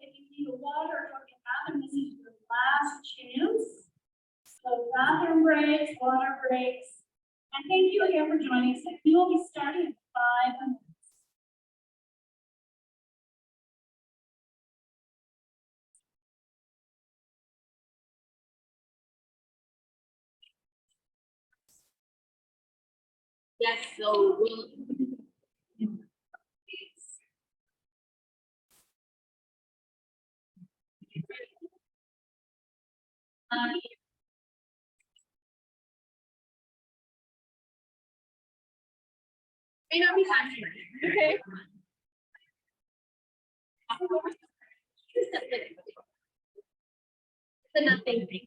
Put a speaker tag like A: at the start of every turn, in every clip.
A: if you need a water or a bathroom, this is your last chance. So bathroom breaks, water breaks. And thank you again for joining us. We will be starting in 5 minutes.
B: Yes, so we'll. May not be time. Okay. It's a nothing thing.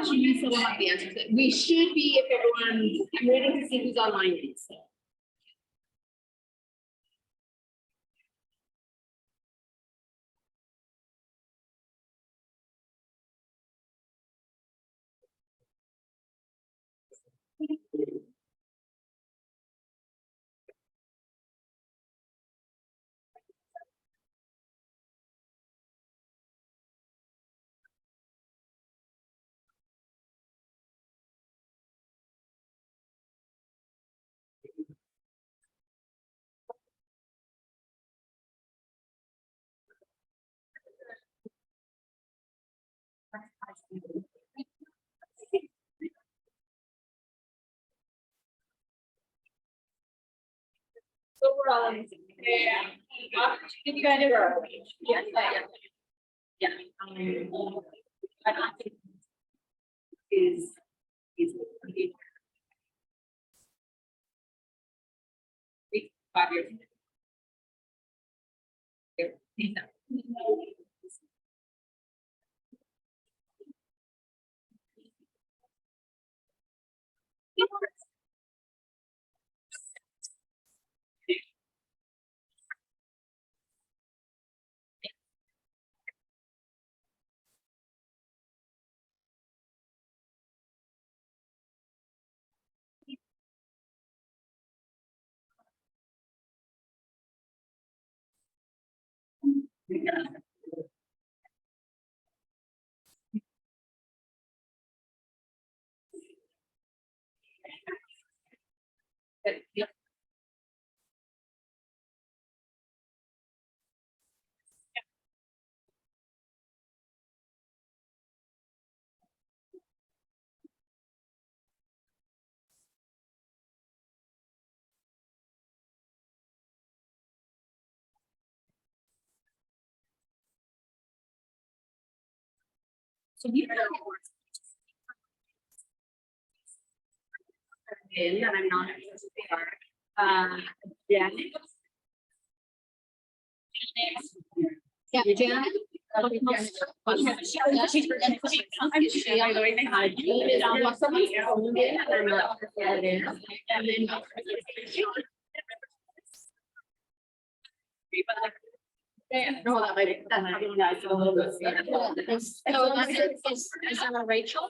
B: She still have the answers. We should be if everyone, I'm waiting to see who's online. So. So we're all in. Yeah. You kind of are. Yeah. Yeah. I don't think is 5 years. Yep. So you know in that I'm not yeah. Yeah, Janet. No, that might be, that's probably nice, a little bit. Is there a Rachel?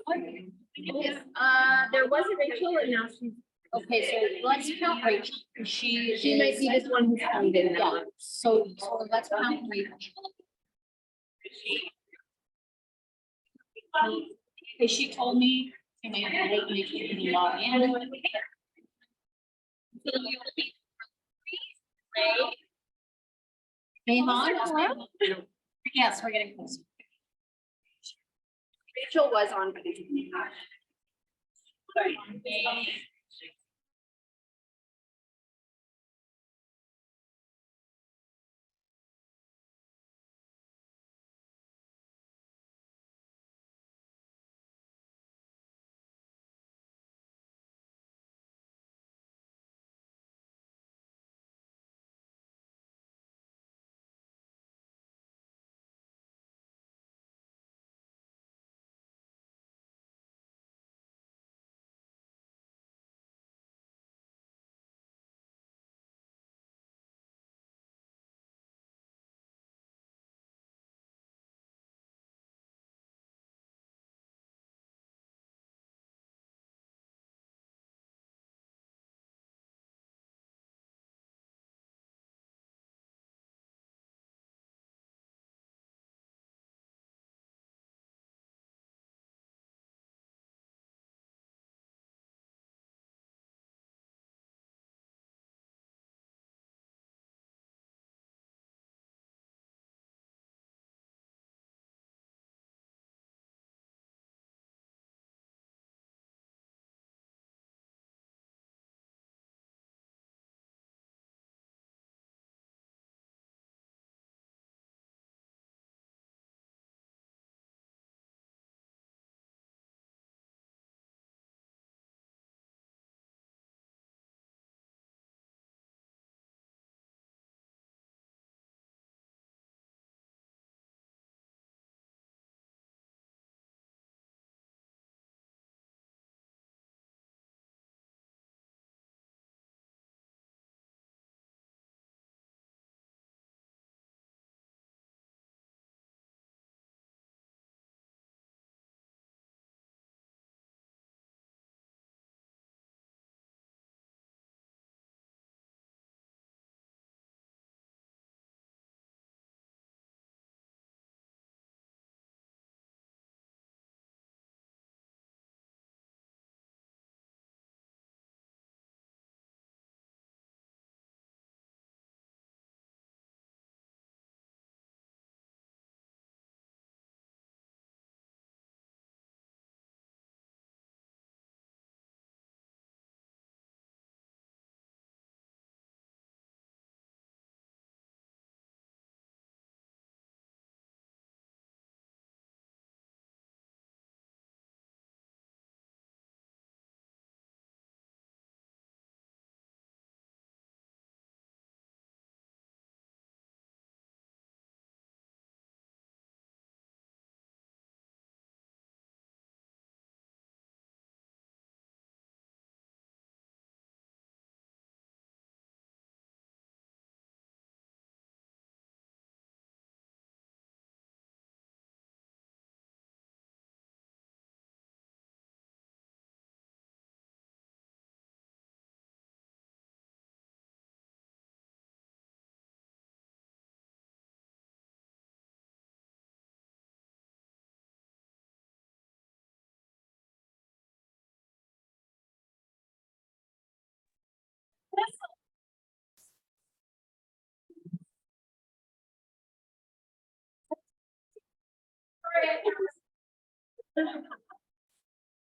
B: There was a Rachel and now she's. Okay, so let's count Rachel. She might be this one who's found in now. Yeah. So let's count Rachel. Okay, she told me. Log in. Yes, we're getting close. Rachel was on.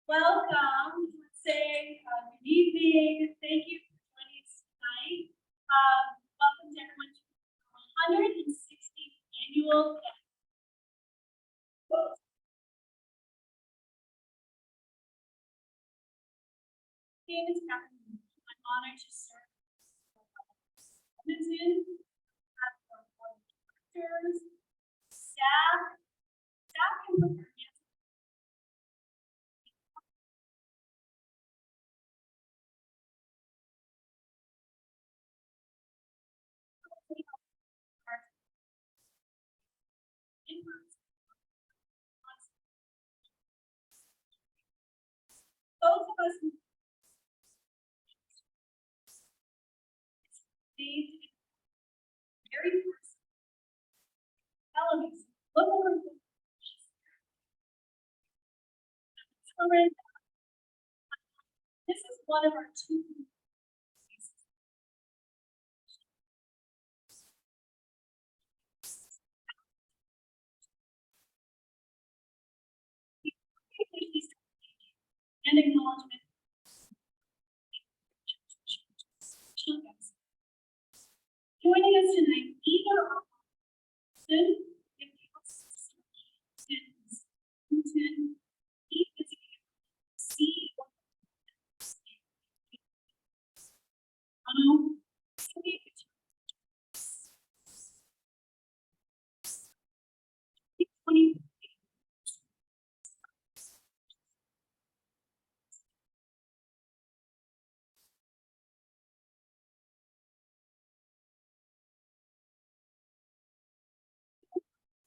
A: Welcome, say, good evening, thank you for joining us tonight. Welcome to everyone to the 160th annual. My name is Catherine. I'm honored to serve Edmonton, as our board of directors, staff and prepare. Both of us need very first elements. Look over the children. This is one of our two. And acknowledgement. Joining us tonight, either are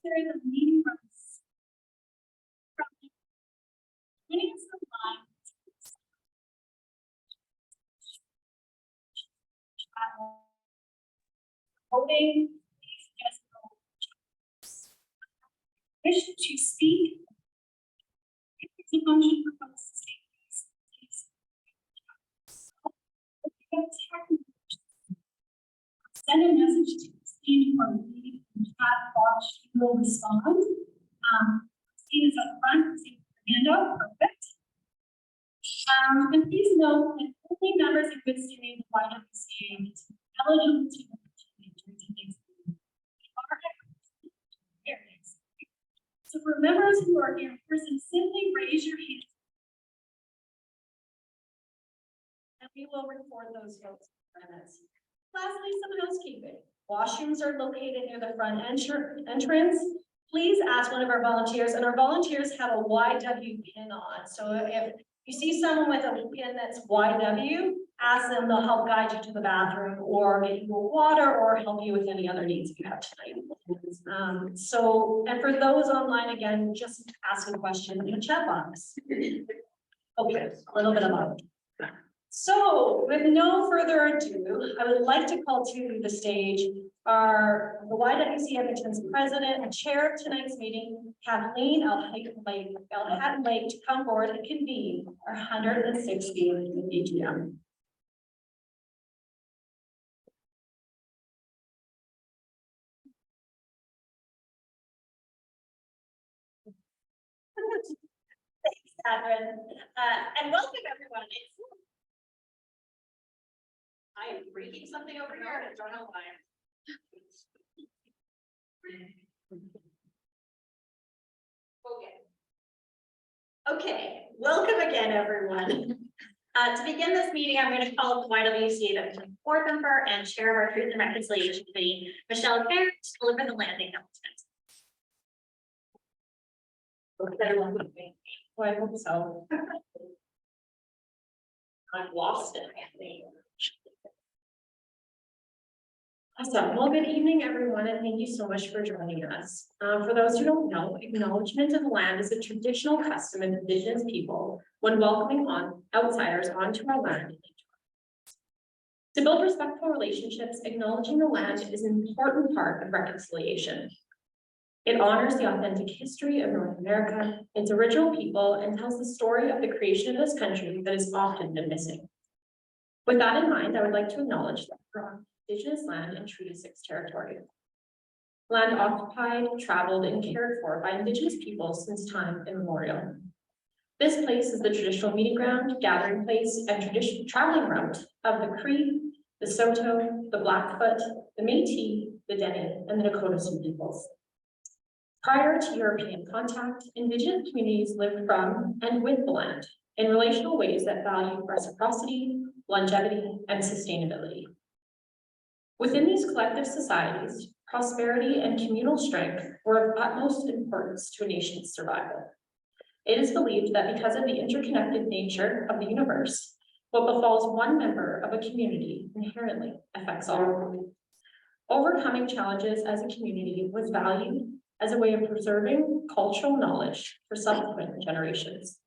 A: there is a meeting rooms. Joining us online. Voting, please just wish to speak. If it's a motion proposed to speak, please. If you have technical issues, send a message to Christine or me in the chat box. She will respond. Christine is up front. See her hand up. Perfect. And please note that only members of good standing in the YWCA need to be eligible to participate during today's meeting. So for members who are here in person, simply raise your hand. And we will record those votes in minutes. Lastly, some housekeeping. Washrooms are located near the front entrance. Please ask one of our volunteers, and our volunteers have a YW pin on. So if you see someone with a pin that's YW, ask them, they'll help guide you to the bathroom or get you water or help you with any other needs you have tonight. And for those online, again, just ask a question in the chat box. Okay, a little bit about it. So with no further ado, I would like to call to the stage the YWCA Edmonton's president and chair of tonight's meeting, Kathleen Hatton Lake, to come forward and convene our 160th AGM. Thanks, Catherine. And welcome everyone. I am reading something over here and I don't know why. Okay, welcome again, everyone. To begin this meeting, I'm going to call up the YWCA board member and chair of our Truth and Reconciliation Committee, Michelle Fair, to deliver the land acknowledgement. I hope so. I've lost it. Awesome. Well, good evening, everyone, and thank you so much for joining us. For those who don't know, acknowledgement of the land is a traditional custom of Indigenous people when welcoming outsiders onto our land. To build respectful relationships, acknowledging the land is an important part of reconciliation. It honors the authentic history of North America, its original people, and tells the story of the creation of this country that has often been missing. With that in mind, I would like to acknowledge that we're on Indigenous land and Treaty 6 territory.
C: land occupied, traveled, and cared for by Indigenous peoples since time immemorial. This place is the traditional meeting ground, gathering place, and traditional traveling route of the Cree, the Saulteaux, the Blackfoot, the Métis, the Dene, and the Dakota Sioux peoples. Prior to European contact, Indigenous communities lived from and with the land in relational ways that value reciprocity, longevity, and sustainability. Within these collective societies, prosperity and communal strength were of utmost importance to a nation's survival. It is believed that because of the interconnected nature of the universe, what befalls one member of a community inherently affects all. Overcoming challenges as a community was valued as a way of preserving cultural knowledge for subsequent generations.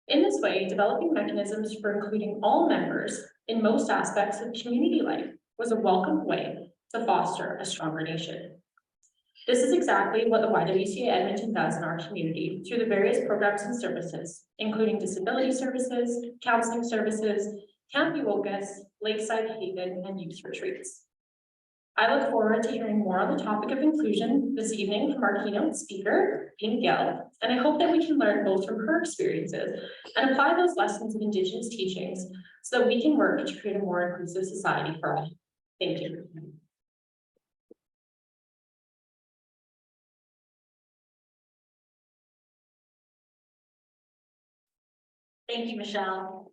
C: In this way, developing mechanisms for including all members in most aspects of community life was a welcome way to foster a stronger nation. This is exactly what the YWCA Edmonton does in our community through the various programs and services, including disability services, counseling services, Camp YWCA, Lakeside Haven, and youth retreats. I look forward to hearing more on the topic of inclusion this evening from our keynote speaker, Gill, and I hope that we can learn both from her experiences and apply those lessons of Indigenous teachings so that we can work to create a more inclusive society for all. Thank you.
B: Thank you, Michelle.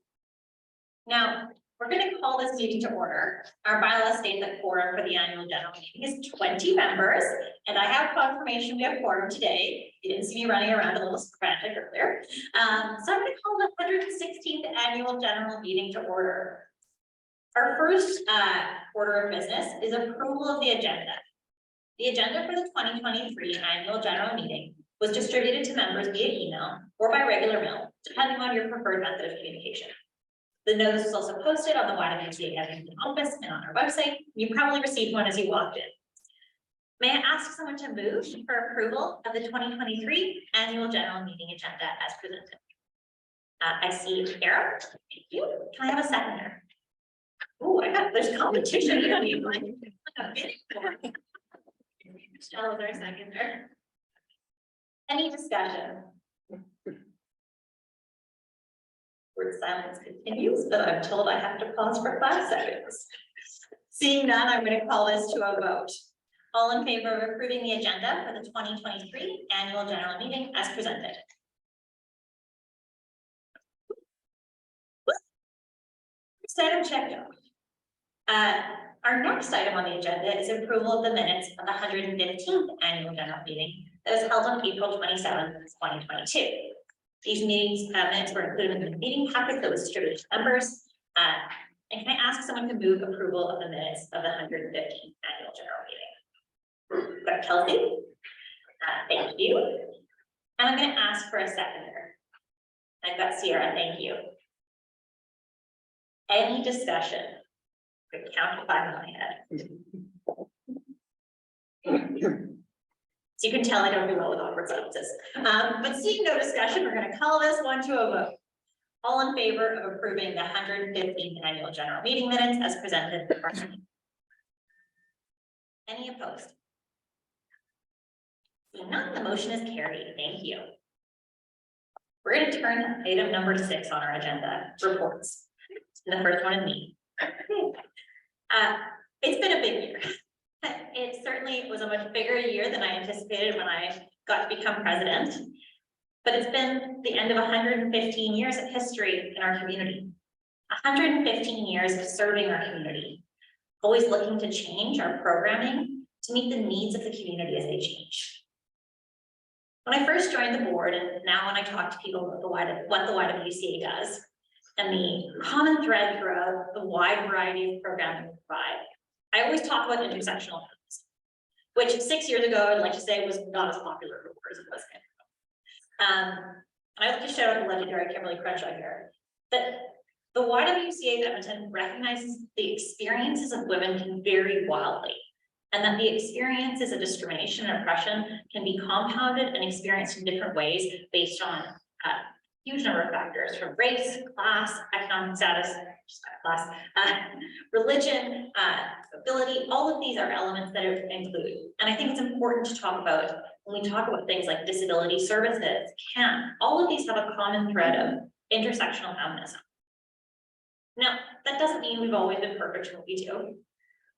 B: Now, we're going to call this meeting to order. Our bylaw states that quorum for the annual general meeting is 20 members, and I have confirmation we have quorum today. You didn't see me running around a little frantic earlier. So I'm going to call the 116th annual general meeting to order. Our first order of business is approval of the agenda. The agenda for the 2023 annual general meeting was distributed to members via email or by regular mail, depending on your preferred method of communication. The notice was also posted on the YWCA Edmonton office and on our website. You probably received one as you walked in. May I ask someone to move for approval of the 2023 annual general meeting agenda as presented? I see Kara. Thank you. Can I have a seconder? Oh, there's competition. You don't need one. Michelle, is there a seconder? Any discussion? Word silence continues, but I'm told I have to pause for 5 seconds. Seeing none, I'm going to call this to a vote. All in favor of approving the agenda for the 2023 annual general meeting as presented? First item checked off. Our next item on the agenda is approval of the minutes of the 115th annual general meeting that was held on April 27th, 2022. These meetings minutes were included in the meeting packet that was distributed to members. And can I ask someone to move approval of the minutes of the 115th annual general meeting? Got Kelsey? Thank you. And I'm going to ask for a seconder. I've got Sierra, thank you. Any discussion? Count to 5 in my head. So you can tell I don't do well with awkward silences. But seeing no discussion, we're going to call this one to a vote. All in favor of approving the 115th annual general meeting minutes as presented. Any opposed? Seeing none, the motion is carried. Thank you. We're going to turn to item number 6 on our agenda, reports. And the first one is me. It's been a big year. It certainly was a much bigger year than I anticipated when I got to become president. But it's been the end of 115 years of history in our community. 115 years of serving our community. Always looking to change our programming to meet the needs of the community as they change. When I first joined the board, and now when I talk to people about what the YWCA does, and the common thread throughout the wide variety of programming we provide, I always talk about intersectional health, which 6 years ago, I'd like to say was not as popular as it was now. I like to shout out the legendary Kimberly Crenshaw here, that the YWCA of Edmonton recognizes the experiences of women can vary wildly, and that the experiences of discrimination and oppression can be compounded and experienced in different ways based on huge number of factors from race, class, economic status, class, religion, ability. All of these are elements that are included. And I think it's important to talk about when we talk about things like disability services, camp, all of these have a common thread of intersectional feminism. Now, that doesn't mean we've always been perfect in what we do.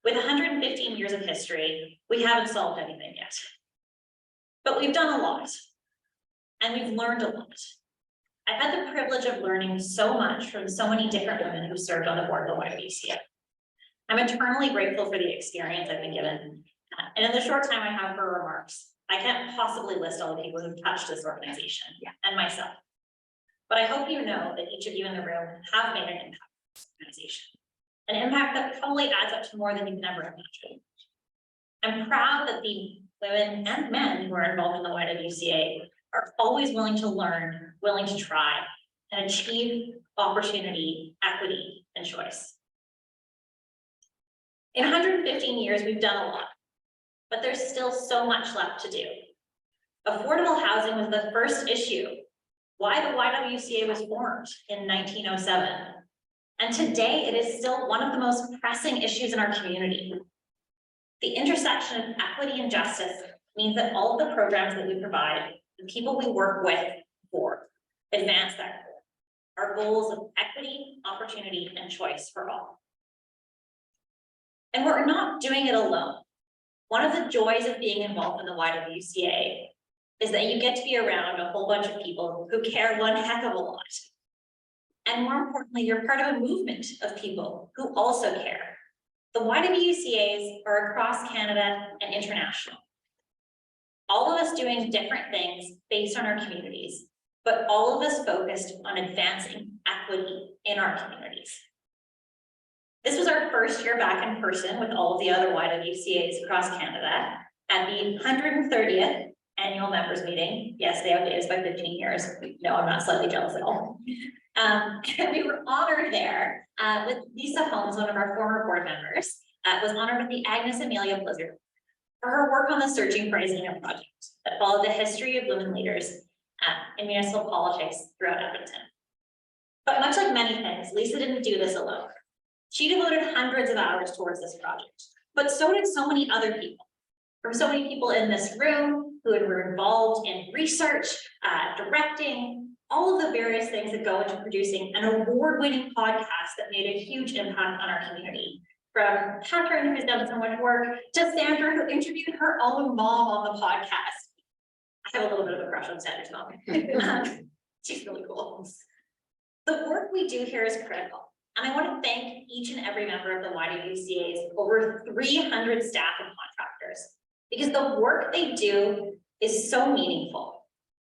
B: With 115 years of history, we haven't solved anything yet. But we've done a lot, and we've learned a lot. I've had the privilege of learning so much from so many different women who served on the board of the YWCA. I'm eternally grateful for the experience I've been given. And in the short time I have for remarks, I can't possibly list all the people who've touched this organization and myself. But I hope you know that each of you in the room have made an impact on this organization. An impact that probably adds up to more than you can ever imagine. I'm proud that the women and men who are involved in the YWCA are always willing to learn, willing to try, and achieve opportunity, equity, and choice. In 115 years, we've done a lot, but there's still so much left to do. Affordable housing was the first issue, why the YWCA was formed in 1907. And today, it is still one of the most pressing issues in our community. The intersection of equity and justice means that all of the programs that we provide, the people we work with for, advance that goal. Our goals of equity, opportunity, and choice for all. And we're not doing it alone. One of the joys of being involved in the YWCA is that you get to be around a whole bunch of people who care one heck of a lot. And more importantly, you're part of a movement of people who also care. The YWCAs are across Canada and international. All of us doing different things based on our communities, but all of us focused on advancing equity in our communities. This was our first year back in person with all of the other YWCAs across Canada at the 130th annual members meeting. Yes, they outdated us by 15 years. No, I'm not slightly jealous at all. And we were honored there with Lisa Holmes, one of our former board members, was honored with the Agnes Amelia Blizzard for her work on the Searching for Islamia project that followed the history of women leaders in municipal politics throughout Edmonton. But much like many things, Lisa didn't do this alone. She devoted hundreds of hours towards this project, but so did so many other people. From so many people in this room who were involved in research, directing, all of the various things that go into producing an award-winning podcast that made a huge impact on our community. From Catherine, who's done so much work, to Sandra, who interviewed her own mom on the podcast. I have a little bit of a crush on Sandra's mom. She's really cool. The work we do here is critical. And I want to thank each and every member of the YWCA's over 300 staff and contractors, because the work they do is so meaningful.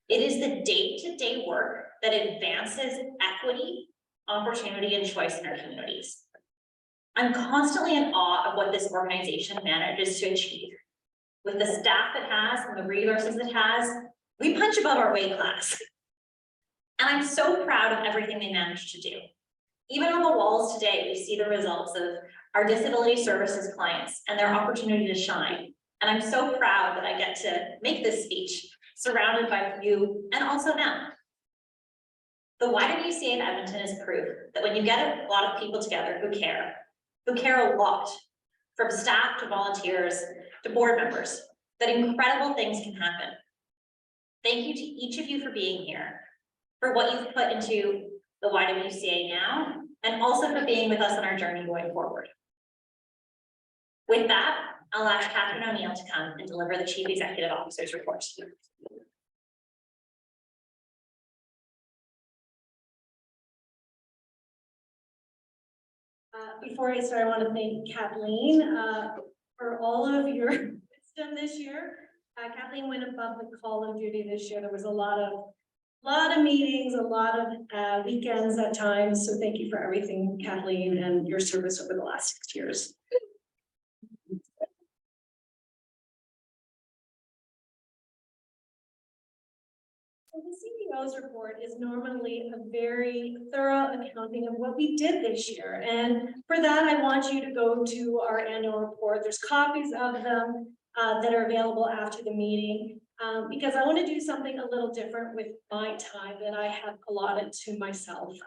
B: It is the day-to-day work that advances equity, opportunity, and choice in our communities. I'm constantly in awe of what this organization manages to achieve. With the staff it has and the resources it has, we punch above our weight class. And I'm so proud of everything they managed to do. Even on the walls today, we see the results of our disability services clients and their opportunity to shine. And I'm so proud that I get to make this speech surrounded by you and also them. The YWCA of Edmonton is proof that when you get a lot of people together who care a lot, from staff to volunteers to board members, that incredible things can happen. Thank you to each of you for being here, for what you've put into the YWCA now, and also for being with us on our journey going forward. With that, I'll ask Catherine O'Neill to come and deliver the Chief Executive Officer's report.
A: Before I start, I want to thank Kathleen for all of your wisdom this year. Kathleen went above the call of duty this year. There was a lot of meetings, a lot of weekends at times. So thank you for everything, Kathleen, and your service over the last 6 years. So the CEO's report is normally a very thorough accounting of what we did this year. And for that, I want you to go to our annual report. There's copies of them that are available after the meeting.
D: because I want to do something a little different with my time that I have allotted to myself.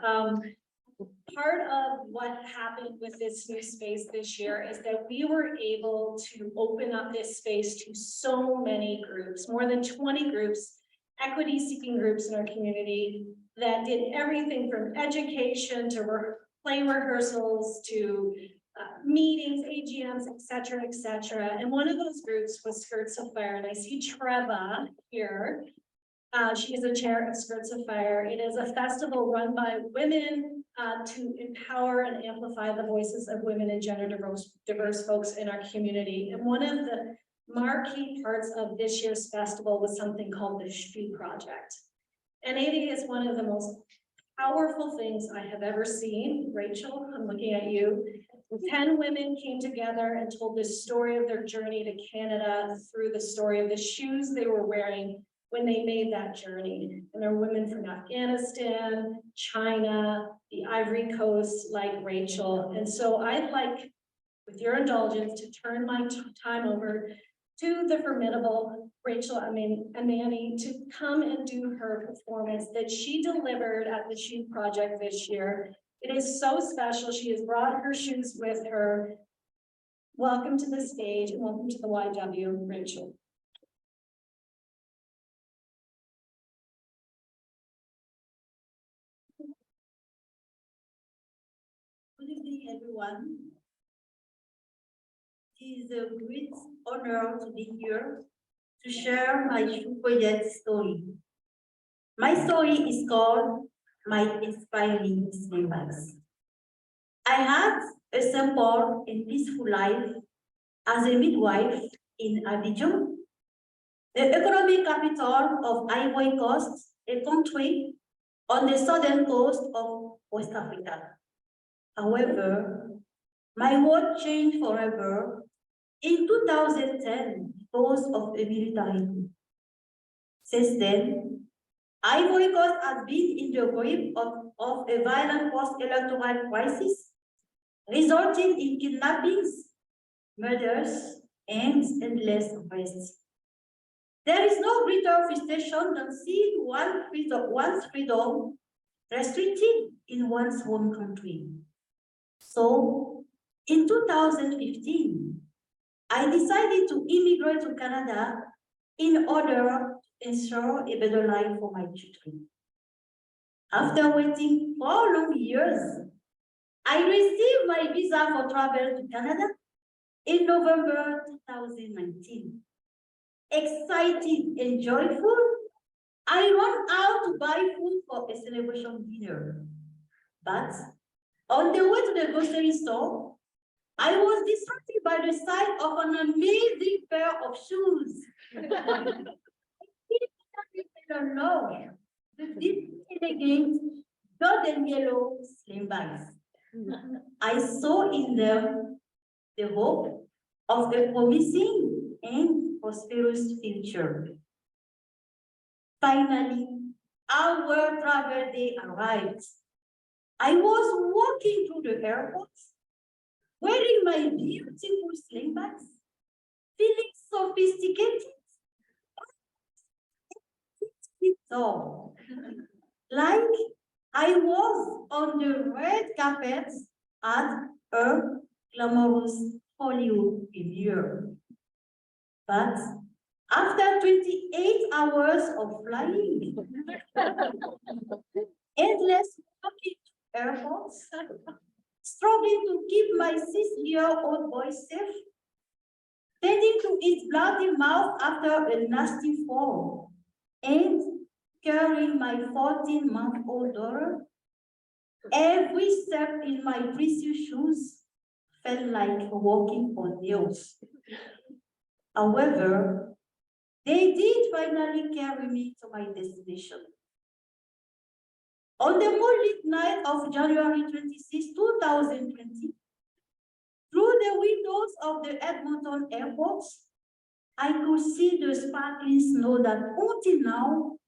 D: Part of what happened with this new space this year is that we were able to open up this space to so many groups, more than 20 groups, equity-seeking groups in our community that did everything from education to play rehearsals to meetings, AGMs, et cetera, et cetera. And one of those groups was Skirts of Fire. And I see Treva here. She is the chair of Skirts of Fire. It is a festival run by women to empower and amplify the voices of women and gender diverse folks in our community. And one of the marquee parts of this year's festival was something called the SHPE Project. And it is one of the most powerful things I have ever seen. Rachel, I'm looking at you. 10 women came together and told the story of their journey to Canada through the story of the shoes they were wearing when they made that journey. And there are women from Afghanistan, China, the Ivory Coast, like Rachel. And so I'd like, with your indulgence, to turn my time over to the formidable Rachel Amani to come and do her performance that she delivered at the SHPE Project this year. It is so special. She has brought her shoes with her. Welcome to the stage and welcome to the YW, Rachel.
E: Good evening, everyone. It is a great honor to be here to share my SHPE project story. My story is called My Inspiring Slim Bags. I had a simple and peaceful life as a midwife in Abidjan, the economic capital of Ivory Coast, a country on the southern coast of West Africa. However, my world changed forever in 2010 because of a military coup. Since then, Ivory Coast has been in the grip of a violent post-electoral crisis, resulting in kidnappings, murders, and endless arrests. There is no greater frustration than seeing one's freedom restricted in one's home country. So, in 2015, I decided to immigrate to Canada in order to ensure a better life for my children. After waiting 4 long years, I received my visa for travel to Canada in November 2019. Excited and joyful, I ran out to buy food for a celebration dinner. But on the way to the grocery store, I was distracted by the sight of an amazing pair of shoes. Alone, with these elegant golden yellow slim bags. I saw in them the hope of a promising and prosperous future. Finally, our travel day arrived. I was walking through the airport, wearing my beautiful sling bags, feeling sophisticated. So, like I was on the red carpet at a glamorous Hollywood premiere. But after 28 hours of flying, endless walking to airports, struggling to keep my 6-year-old boy safe, tending to his bloody mouth after a nasty fall, and carrying my 14-month-old daughter, every step in my precious shoes felt like walking on nails. However, they did finally carry me to my destination. On the moonlit night of January 26, 2020, through the windows of the Edmonton airport, I could see the sparkling snow that until now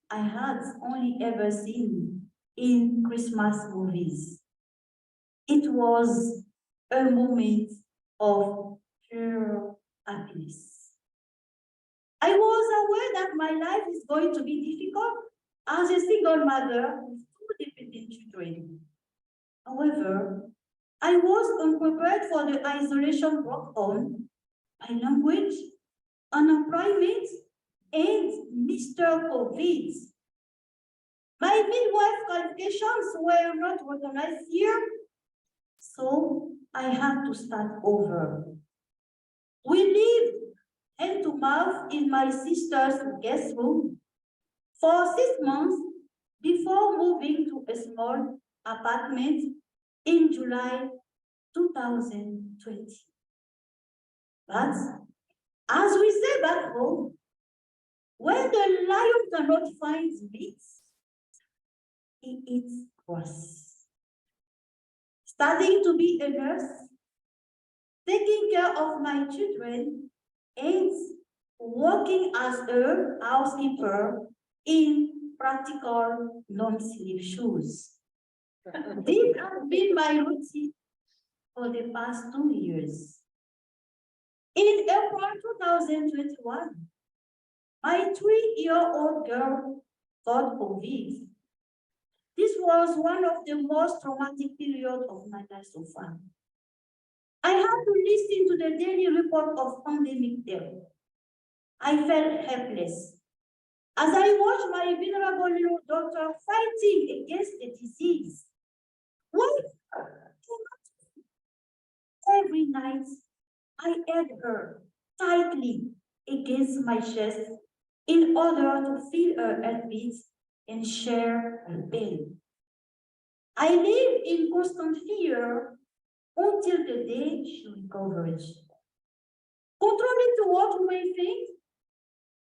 E: I had only ever seen in Christmas movies. It was a moment of pure happiness. I was aware that my life is going to be difficult as a single mother with two dependent children. However, I was unprepared for the isolation brought on by language, unemployment, and Mr. COVID. My midwife qualifications were not recognized here, so I had to start over. We lived hand to mouth in my sister's guest room for 6 months before moving to a small apartment in July 2020. But as we say back home, when the lion cannot find meat, he eats grass. Studying to be a nurse, taking care of my children, and working as a housekeeper in practical non-slip shoes. This has been my routine for the past 2 years. In April 2021, my 3-year-old girl got COVID. This was one of the most traumatic periods of my life so far. I had to listen to the daily report of pandemic death. I felt helpless as I watched my vulnerable little daughter fighting against the disease. Every night, I held her tightly against my chest in order to feel her heartbeat and share her pain. I lived in constant fear until the day she recovered. Contrary to what we may think,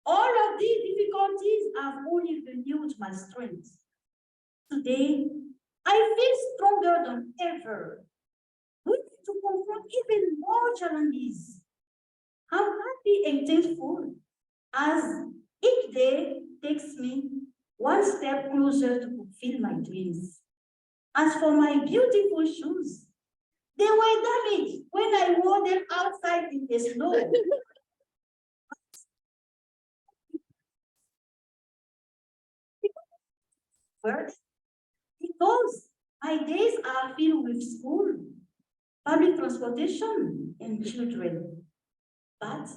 E: all of these difficulties have only renewed my strength. Today, I feel stronger than ever, willing to confront even more challenges. I'm happy and thankful as each day takes me one step closer to fulfill my dreams. As for my beautiful shoes, they were damaged when I wore them outside in the snow. Because my days are filled with school, public transportation, and children. But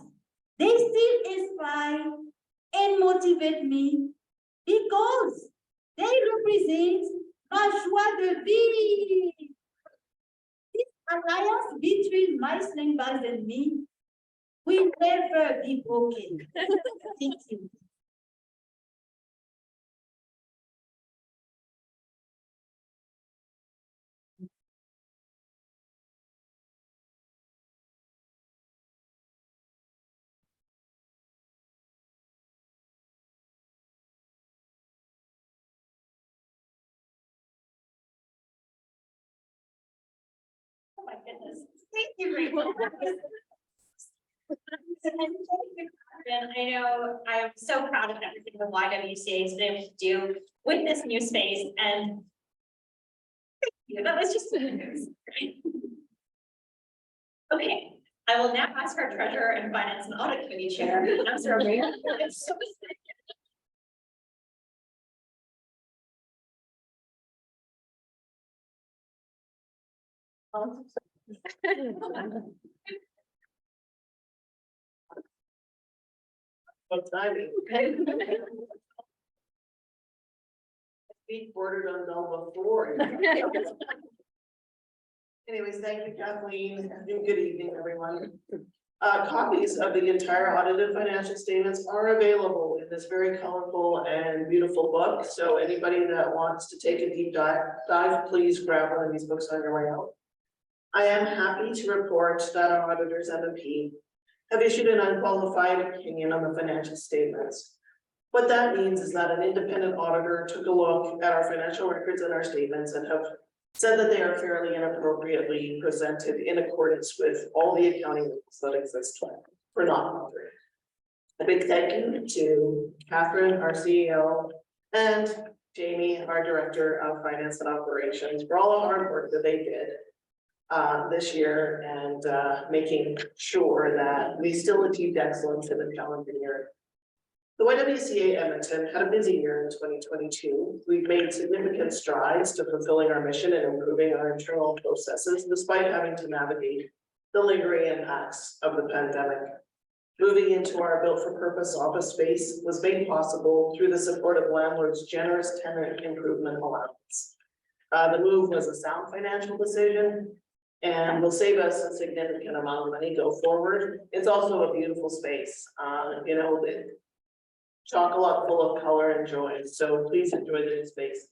E: they still inspire and motivate me because they represent my joie de vivre. This alliance between my sling bags and me will never be broken. Thank you.
B: Oh my goodness, thank you, Rachel. And I know I am so proud of everything the YWCA has been able to do with this new space, and thank you, that was just great. Okay, I will now ask our treasurer and finance and audit committee chair, Councilor Mayor.
F: What timing? Feet bordered on Melba 4. Anyways, thank you, Kathleen, and good evening, everyone. Copies of the entire audited financial statements are available in this very colorful and beautiful book. So anybody that wants to take a deep dive, please grab one of these books on your way out. I am happy to report that our auditors, M&P, have issued an unqualified opinion on the financial statements. What that means is that an independent auditor took a look at our financial records and our statements and have said that they are fairly and appropriately presented in accordance with all the accounting rules that exist for non-auditors. A big thank you to Catherine, our CEO, and Jamie, our Director of Finance and Operations, for all the hard work that they did this year and making sure that we still achieved excellence in the calendar year The YWCA Edmonton had a busy year in 2022. We've made significant strides to fulfilling our mission and improving our internal processes despite having to navigate the lingering impacts of the pandemic. Moving into our built for purpose office space was made possible through the support of landlords' generous tenant improvement allowance. The move was a sound financial decision and will save us a significant amount of money go forward. It's also a beautiful space, chock-a-block full of color and joy, so please enjoy the space.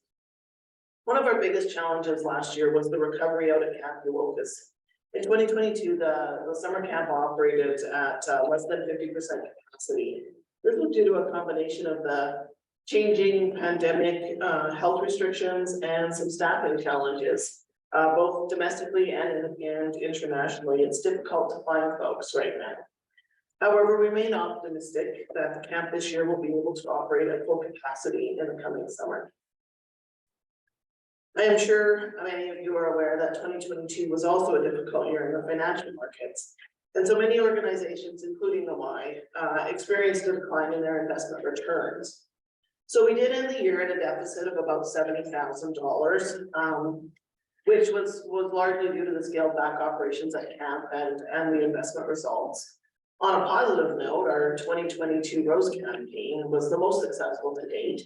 F: One of our biggest challenges last year was the recovery out at Camp YWCA. In 2022, the summer camp operated at less than 50% capacity. This was due to a combination of the changing pandemic health restrictions and some staffing challenges, both domestically and internationally. It's difficult to find folks right now. However, we remain optimistic that the camp this year will be able to operate at full capacity in the coming summer. I am sure many of you are aware that 2022 was also a difficult year in the financial markets. And so many organizations, including the Y, experienced a decline in their investment returns. So we did end the year at a deficit of about $70,000, which was largely due to the scaled back operations at camp and the investment results. On a positive note, our 2022 Rose campaign was the most successful to date.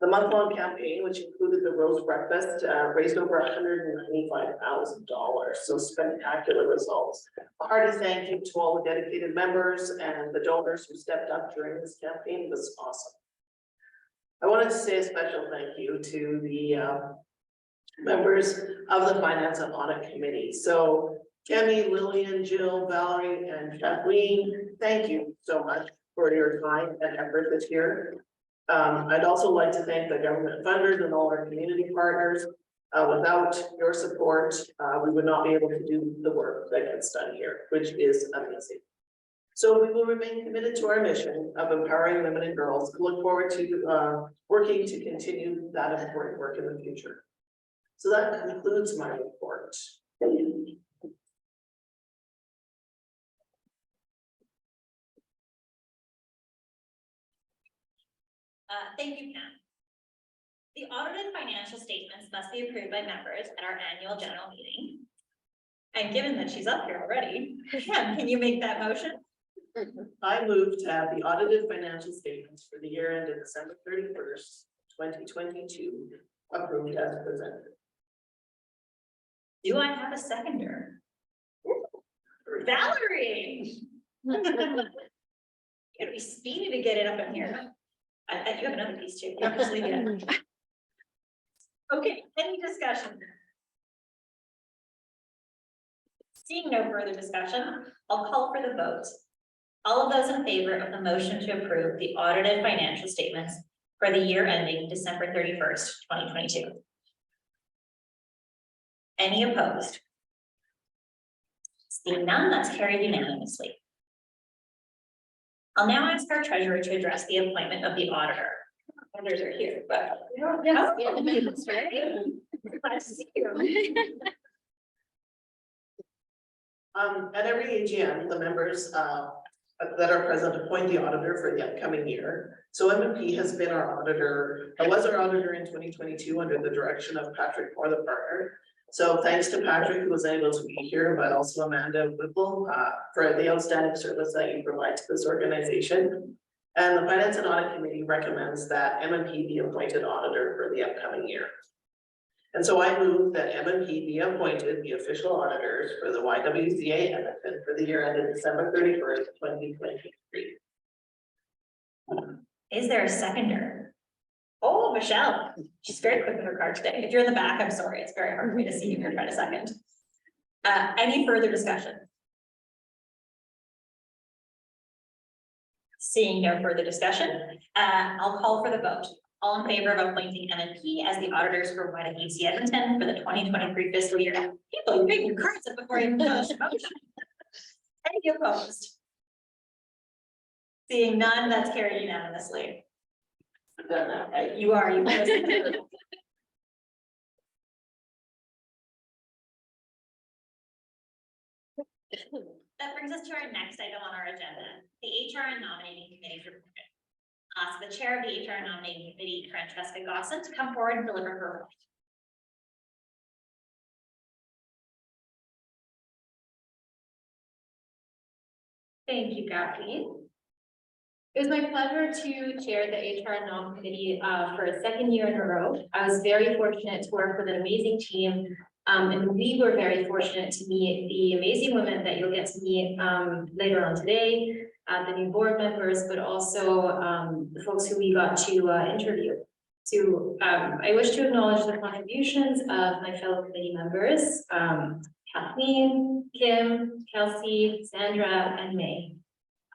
F: The month-long campaign, which included the Rose Breakfast, raised over $195,000, so spectacular results. A hearty thank you to all the dedicated members and the donors who stepped up during this campaign. It was awesome. I wanted to say a special thank you to the members of the Finance and Audit Committee. So Kemi, Lillian, Gill, Valerie, and Kathleen, thank you so much for your time and effort this year. I'd also like to thank the government funders and all our community partners. Without your support, we would not be able to do the work that gets done here, which is amazing. So we will remain committed to our mission of empowering women and girls and look forward to working to continue that important work in the future. So that concludes my report.
B: Thank you, Pam. The audited financial statements must be approved by members at our annual general meeting. And given that she's up here already, Pam, can you make that motion?
F: I move to have the audited financial statements for the year ended December 31st, 2022 approved as presented.
B: Do I have a seconder? Valerie! You gotta be speedy to get it up in here. You have another piece too. Yeah, just leave it. Okay, any discussion? Seeing no further discussion, I'll call for the vote. All of those in favor of the motion to approve the audited financial statements for the year ending December 31st, 2022. Any opposed? Seeing none, that's carried unanimously. I'll now ask our treasurer to address the appointment of the auditor. Auditors are here, but.
C: Yes, we have the minutes, right?
B: Glad to see you.
F: At every AGM, the members that are present appoint the auditor for the upcoming year. So M&P has been our auditor, was our auditor in 2022 under the direction of Patrick Moore, the partner. So thanks to Patrick, who was able to be here, but also Amanda Whipple for the outstanding service that you provide to this organization. And the Finance and Audit Committee recommends that M&P be appointed auditor for the upcoming year. And so I move that M&P be appointed the official auditors for the YWCA Edmonton for the year ended December 31st, 2023.
B: Is there a seconder? Oh, Michelle, she's very quick with her card today. If you're in the back, I'm sorry, it's very hard for me to see if you're trying to second. Any further discussion? Seeing no further discussion, I'll call for the vote. All in favor of appointing M&P as the auditors for YWCA Edmonton for the 2023 fiscal year. People, you make your cards up before you finish the motion. Any opposed? Seeing none, that's carried unanimously.
F: I've done that, right?
B: You are, you. That brings us to our next item on our agenda, the HR and nominating committee report. So the chair of the HR nominating committee, Francesca Gosson, to come forward and deliver her report.
C: Thank you, Kathleen. It was my pleasure to chair the HR Nom Committee for a second year in a row. I was very fortunate to work with an amazing team. And we were very fortunate to meet the amazing women that you'll get to meet later on today, the new board members, but also the folks who we got to interview. So I wish to acknowledge the contributions of my fellow committee members, Kathleen, Kim, Kelsey, Sandra, and May.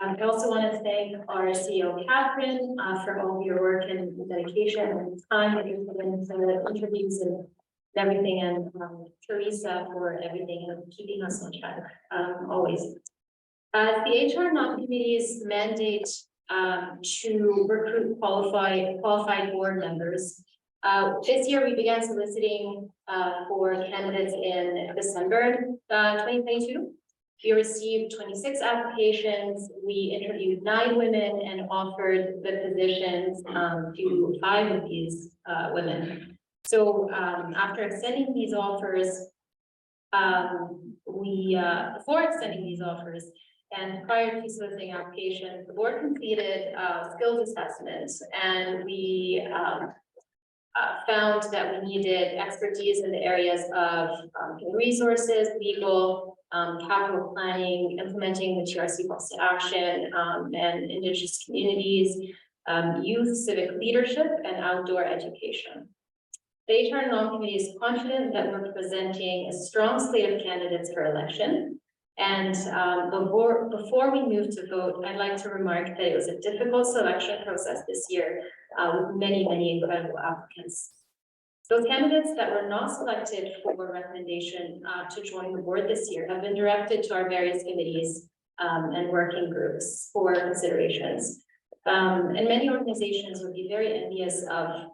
C: I also want to thank our CEO, Catherine, for all of your work and dedication and time that you've put into the interviews and everything, and Teresa for everything and keeping us on track, always. The HR Nom Committee's mandate to recruit qualified board members. This year we began soliciting for candidates in December 2022. We received 26 applications. We interviewed 9 women and offered the positions to 5 of these women. So after extending these offers, before extending these offers and prior to soliciting applications, the board completed skills assessments, and we found that we needed expertise in the areas of human resources, legal, capital planning, implementing the TRC policy action, and Indigenous communities, youth civic leadership, and outdoor education. The HR Nom Committee is confident that we're presenting a strong slate of candidates for election. And before we move to vote, I'd like to remark that it was a difficult selection process this year with many incredible applicants. Those candidates that were not selected for recommendation to join the board this year have been directed to our various committees and working groups for considerations. And many organizations would be very envious of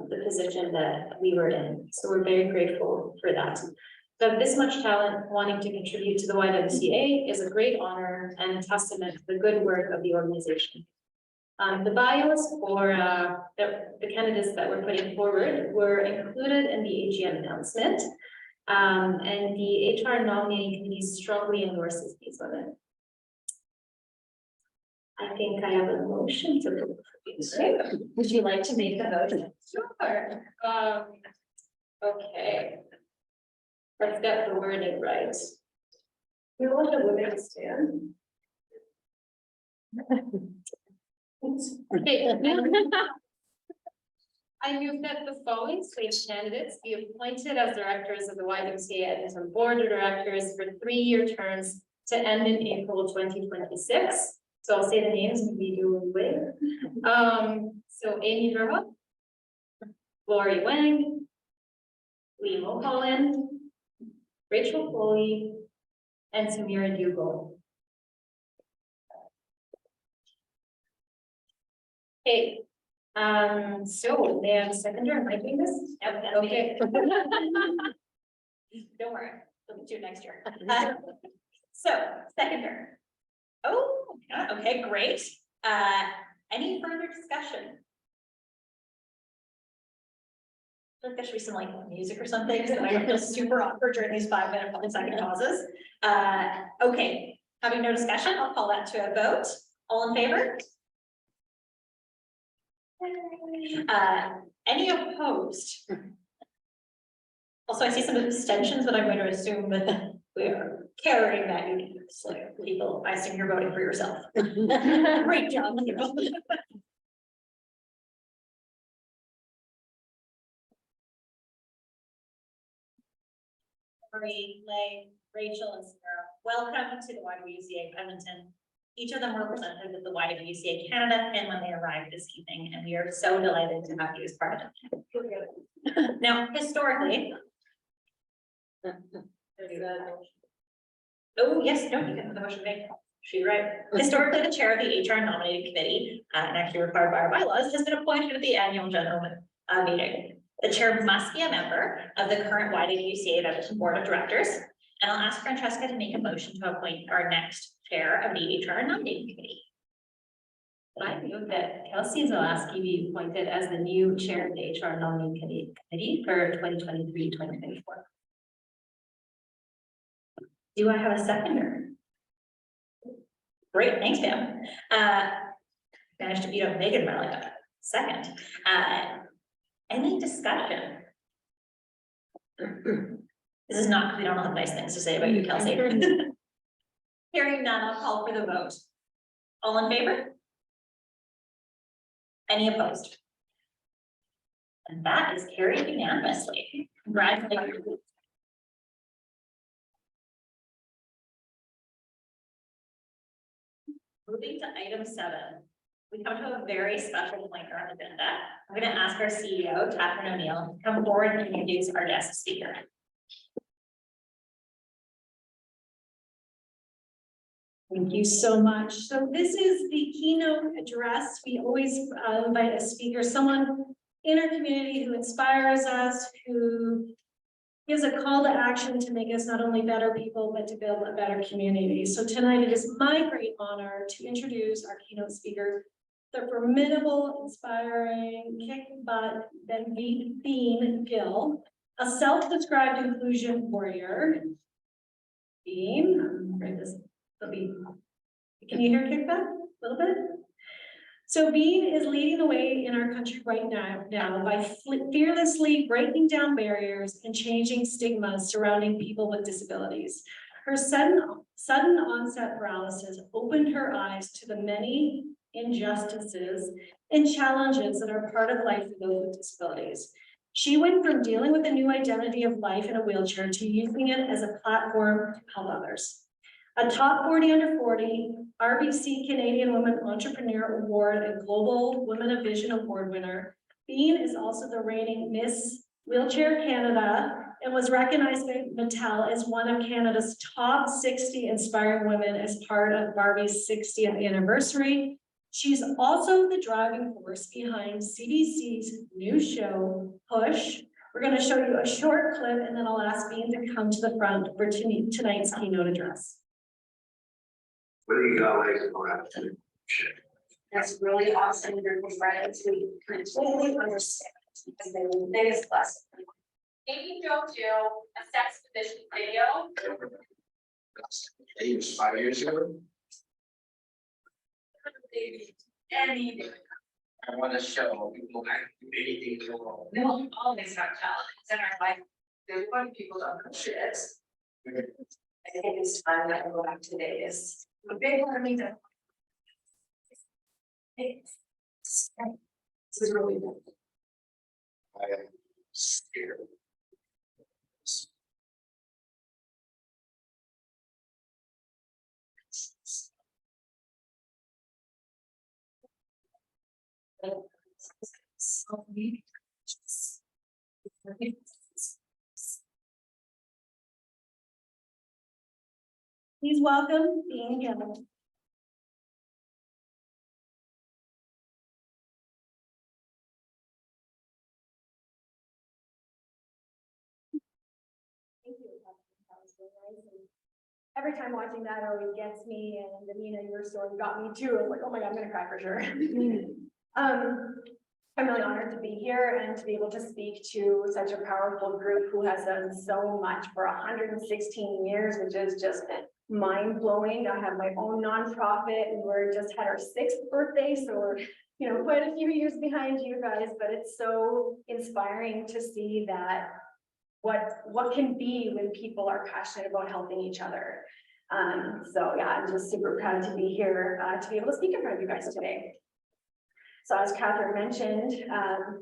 C: the position that we were in. So we're very grateful for that. So this much talent wanting to contribute to the YWCA is a great honor and a testament to the good work of the organization. The bios for the candidates that we're putting forward were included in the AGM announcement. And the HR nominating committee strongly endorses these women. I think I have a motion to approve.
B: Would you like to make a motion?
C: Sure. Okay. Let's get the wording right. You want the women to stand? Okay. I move that the following slate of candidates be appointed as directors of the YWCA Edmonton Board of Directors for 3-year terms to end in April 2026. So I'll say the names and we do away. So Amy Verhoek, Lori Wang, Lee Mulholland, Rachel Foley, and Samira Dugel. Okay, so may I have a seconder? Am I doing this?
B: Yep,
C: Okay.
B: Don't worry, we'll do it next year. So, seconder. Oh, yeah, okay, great. Any further discussion? I feel like there should be some like music or something, so I don't feel super awkward during these 5-minute public second pauses. Okay, having no discussion, I'll call that to a vote. All in favor? Any opposed? Also, I see some abstentions, but I'm going to assume that we are carrying that unanimously. People, I assume you're voting for yourself. Great job, people. Marie, Lay, Rachel, and Sarah, welcome to the YWCA Edmonton. Each of them were presented with the YWCA Canada and when they arrived this evening, and we are so delighted to have you as part of it. Now, historically. Oh, yes, no, you can have the motion made. She's right. Historically, the chair of the HR nominating committee, and actually required by our bylaws, has been appointed at the annual general meeting. The chair must be a member of the current YWCA Edmonton Board of Directors, and I'll ask Francesca to make a motion to appoint our next chair of the HR nominating committee.
C: I move that Kelsey Zalaski be appointed as the new chair of the HR nominating committee for 2023-2024.
B: Do I have a seconder? Great, thanks, Pam. Managed to beat up Megan by like a second. Any discussion? This is not because we don't have nice things to say about you, Kelsey. Hearing none, I'll call for the vote. All in favor? Any opposed? And that is carried unanimously. Congratulations. Moving to item 7, we come to a very special point on our agenda. I'm going to ask our CEO, Catherine O'Neill, to come forward and introduce our guest speaker.
D: Thank you so much. So this is the keynote address. We always invite a speaker, someone in our community who inspires us, who gives a call to action to make us not only better people, but to build a better community. So tonight it is my great honor to introduce our keynote speaker, the formidable, inspiring, kick butt, then beat Bean Gill, a self-described inclusion warrior. Bean, can you hear kick butt a little bit? So Bean is leading the way in our country right now by fearlessly breaking down barriers and changing stigmas surrounding people with disabilities. Her sudden onset paralysis opened her eyes to the many injustices and challenges that are part of life for those with disabilities. She went from dealing with a new identity of life in a wheelchair to using it as a platform to help others. A top 40 under 40 RBC Canadian Women Entrepreneur Award and Global Women of Vision Award winner, Bean is also the reigning Miss Wheelchair Canada and was recognized by Mattel as one of Canada's top 60 inspiring women as part of Barbie's 60th anniversary. She's also the driving force behind CBC's new show, Push. We're going to show you a short clip and then I'll ask Bean to come to the front for tonight's keynote address.
G: What do you guys around to?
H: That's really awesome group of friends who completely understand because they're the biggest blessing. Maybe don't do a sex position video.
G: It was 5 years ago.
H: Anything.
G: I want to show people that anything is wrong.
H: We will always have challenges in our life. There's one people don't know shit. I think it's time that we go back to Vegas. A big one of me that. This is really good.
G: I am scared.
D: Please welcome Bean Gill.
I: Thank you. That was really nice. And every time watching that always gets me, and Amina, your story got me too. I was like, oh my God, I'm gonna cry for sure. I'm really honored to be here and to be able to speak to such a powerful group who has done so much for 116 years, which is just mind-blowing. I have my own nonprofit and we're just had our 6th birthday, so we're quite a few years behind you guys, but it's so inspiring to see that what can be when people are passionate about helping each other. So yeah, I'm just super proud to be here to be able to speak in front of you guys today. So as Catherine mentioned,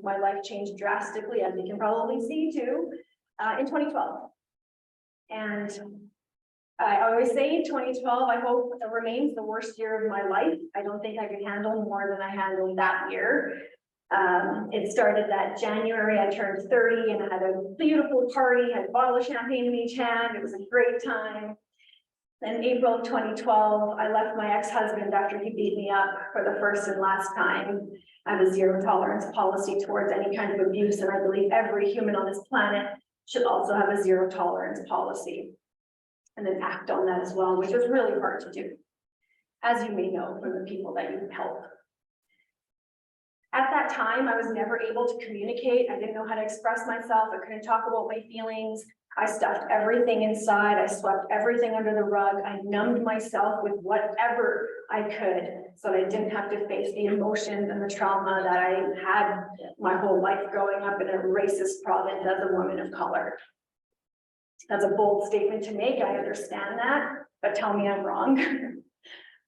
I: my life changed drastically, as you can probably see too, in 2012. And I always say 2012, I hope it remains the worst year of my life. I don't think I could handle more than I handled that year. It started that January, I turned 30 and I had a beautiful party, had a bottle of champagne in each hand. It was a great time. Then April of 2012, I left my ex-husband after he beat me up for the first and last time. I have a zero tolerance policy towards any kind of abuse, and I believe every human on this planet should also have a zero tolerance policy and then act on that as well, which is really hard to do, as you may know from the people that you help. At that time, I was never able to communicate. I didn't know how to express myself. I couldn't talk about my feelings. I stuffed everything inside. I swept everything under the rug. I numbed myself with whatever I could so that I didn't have to face the emotions and the trauma that I had my whole life growing up in a racist province as a woman of color. That's a bold statement to make. I understand that, but tell me I'm wrong.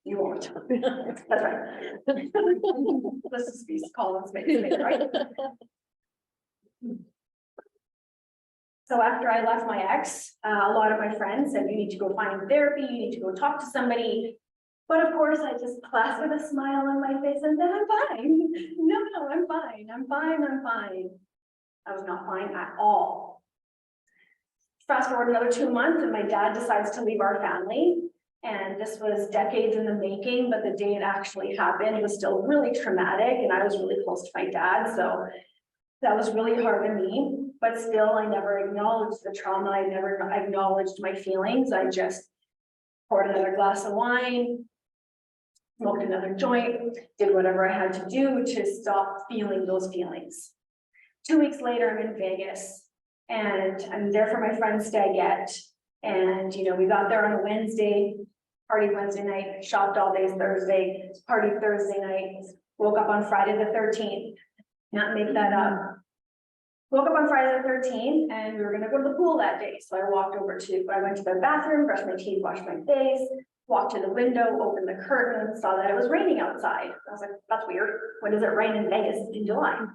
I: You won't. That's right. This is Beast Collins, right? So after I left my ex, a lot of my friends said, you need to go find therapy, you need to go talk to somebody. But of course, I just plastered a smile on my face and said, I'm fine. No, I'm fine. I'm fine. I'm fine. I was not fine at all. Fast forward another 2 months and my dad decides to leave our family. And this was decades in the making, but the day it actually happened, it was still really traumatic. And I was really close to my dad. So that was really hard on me, but still I never acknowledged the trauma. I never acknowledged my feelings. I just poured another glass of wine, smoked another joint, did whatever I had to do to stop feeling those feelings. 2 weeks later, I'm in Vegas and I'm there for my friend Stagette. And, you know, we got there on a Wednesday, party Wednesday night, shopped all day Thursday, party Thursday night, woke up on Friday the 13th. Not make that up. Woke up on Friday the 13th and we were gonna go to the pool that day. So I went to the bathroom, brushed my teeth, washed my face, walked to the window, opened the curtain, and saw that it was raining outside. I was like, that's weird. When does it rain in Vegas in July?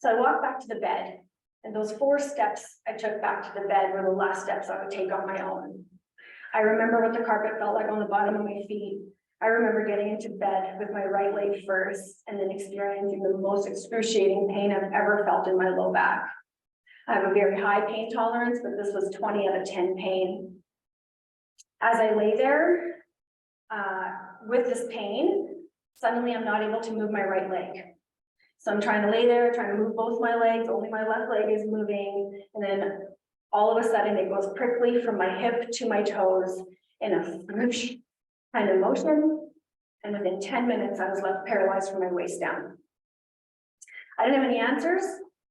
I: So I walked back to the bed, and those 4 steps I took back to the bed were the last steps I would take on my own. I remember what the carpet felt like on the bottom of my feet. I remember getting into bed with my right leg first and then experiencing the most excruciating pain I've ever felt in my low back. I have a very high pain tolerance, but this was 20 out of 10 pain. As I lay there with this pain, suddenly I'm not able to move my right leg. So I'm trying to lay there, trying to move both my legs, only my left leg is moving. And then all of a sudden it goes prickly from my hip to my toes in a whoosh kind of motion. And within 10 minutes, I was left paralyzed from my waist down. I didn't have any answers.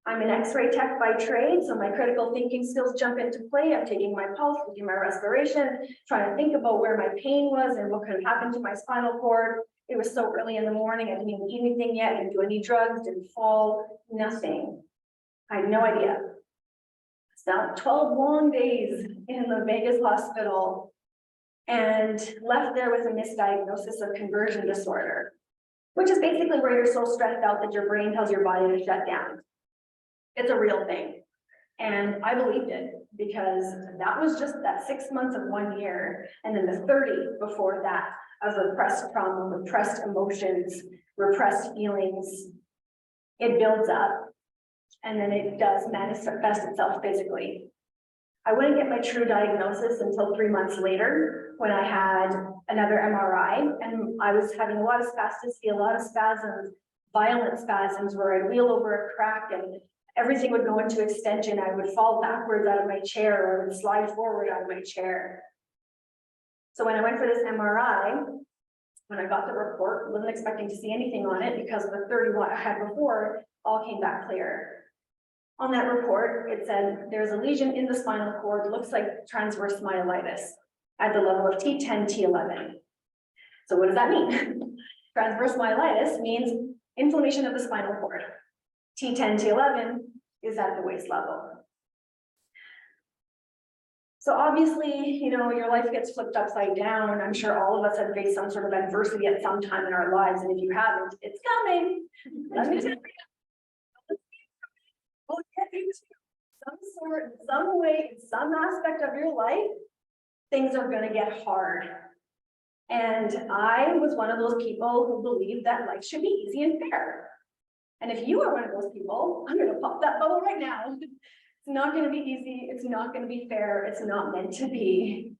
I: I'm an X-ray tech by trade, so my critical thinking skills jump into play. I'm taking my pulse, taking my respiration, trying to think about where my pain was and what could have happened to my spinal cord. It was so early in the morning, I didn't even eat anything yet, didn't do any drugs, didn't fall, nothing. I had no idea. It's now 12 long days in the Vegas hospital and left there with a misdiagnosis of conversion disorder, which is basically where you're so stressed out that your brain tells your body to shut down. It's a real thing. And I believed it because that was just that 6 months of 1 year. And then the 30 before that of repressed trauma, repressed emotions, repressed feelings. It builds up and then it does manifest itself physically. I wouldn't get my true diagnosis until 3 months later when I had another MRI and I was having a lot of spasticity, a lot of spasms, violent spasms where I'd wheel over a crack and everything would go into extension. I would fall backwards out of my chair or I would slide forward out of my chair. So when I went for this MRI, when I got the report, wasn't expecting to see anything on it because the 31 I had before all came back clear. On that report, it said there's a lesion in the spinal cord, looks like transverse myelitis at the level of T10, T11. So what does that mean? Transverse myelitis means inflammation of the spinal cord. T10, T11 is at the waist level. So obviously, you know, your life gets flipped upside down. I'm sure all of us have faced some sort of adversity at some time in our lives. And if you haven't, it's coming. Let me tell you. Some sort, some way, some aspect of your life, things are going to get hard. And I was one of those people who believed that life should be easy and fair. And if you are one of those people, I'm going to pop that bubble right now. It's not going to be easy. It's not going to be fair. It's not meant to be.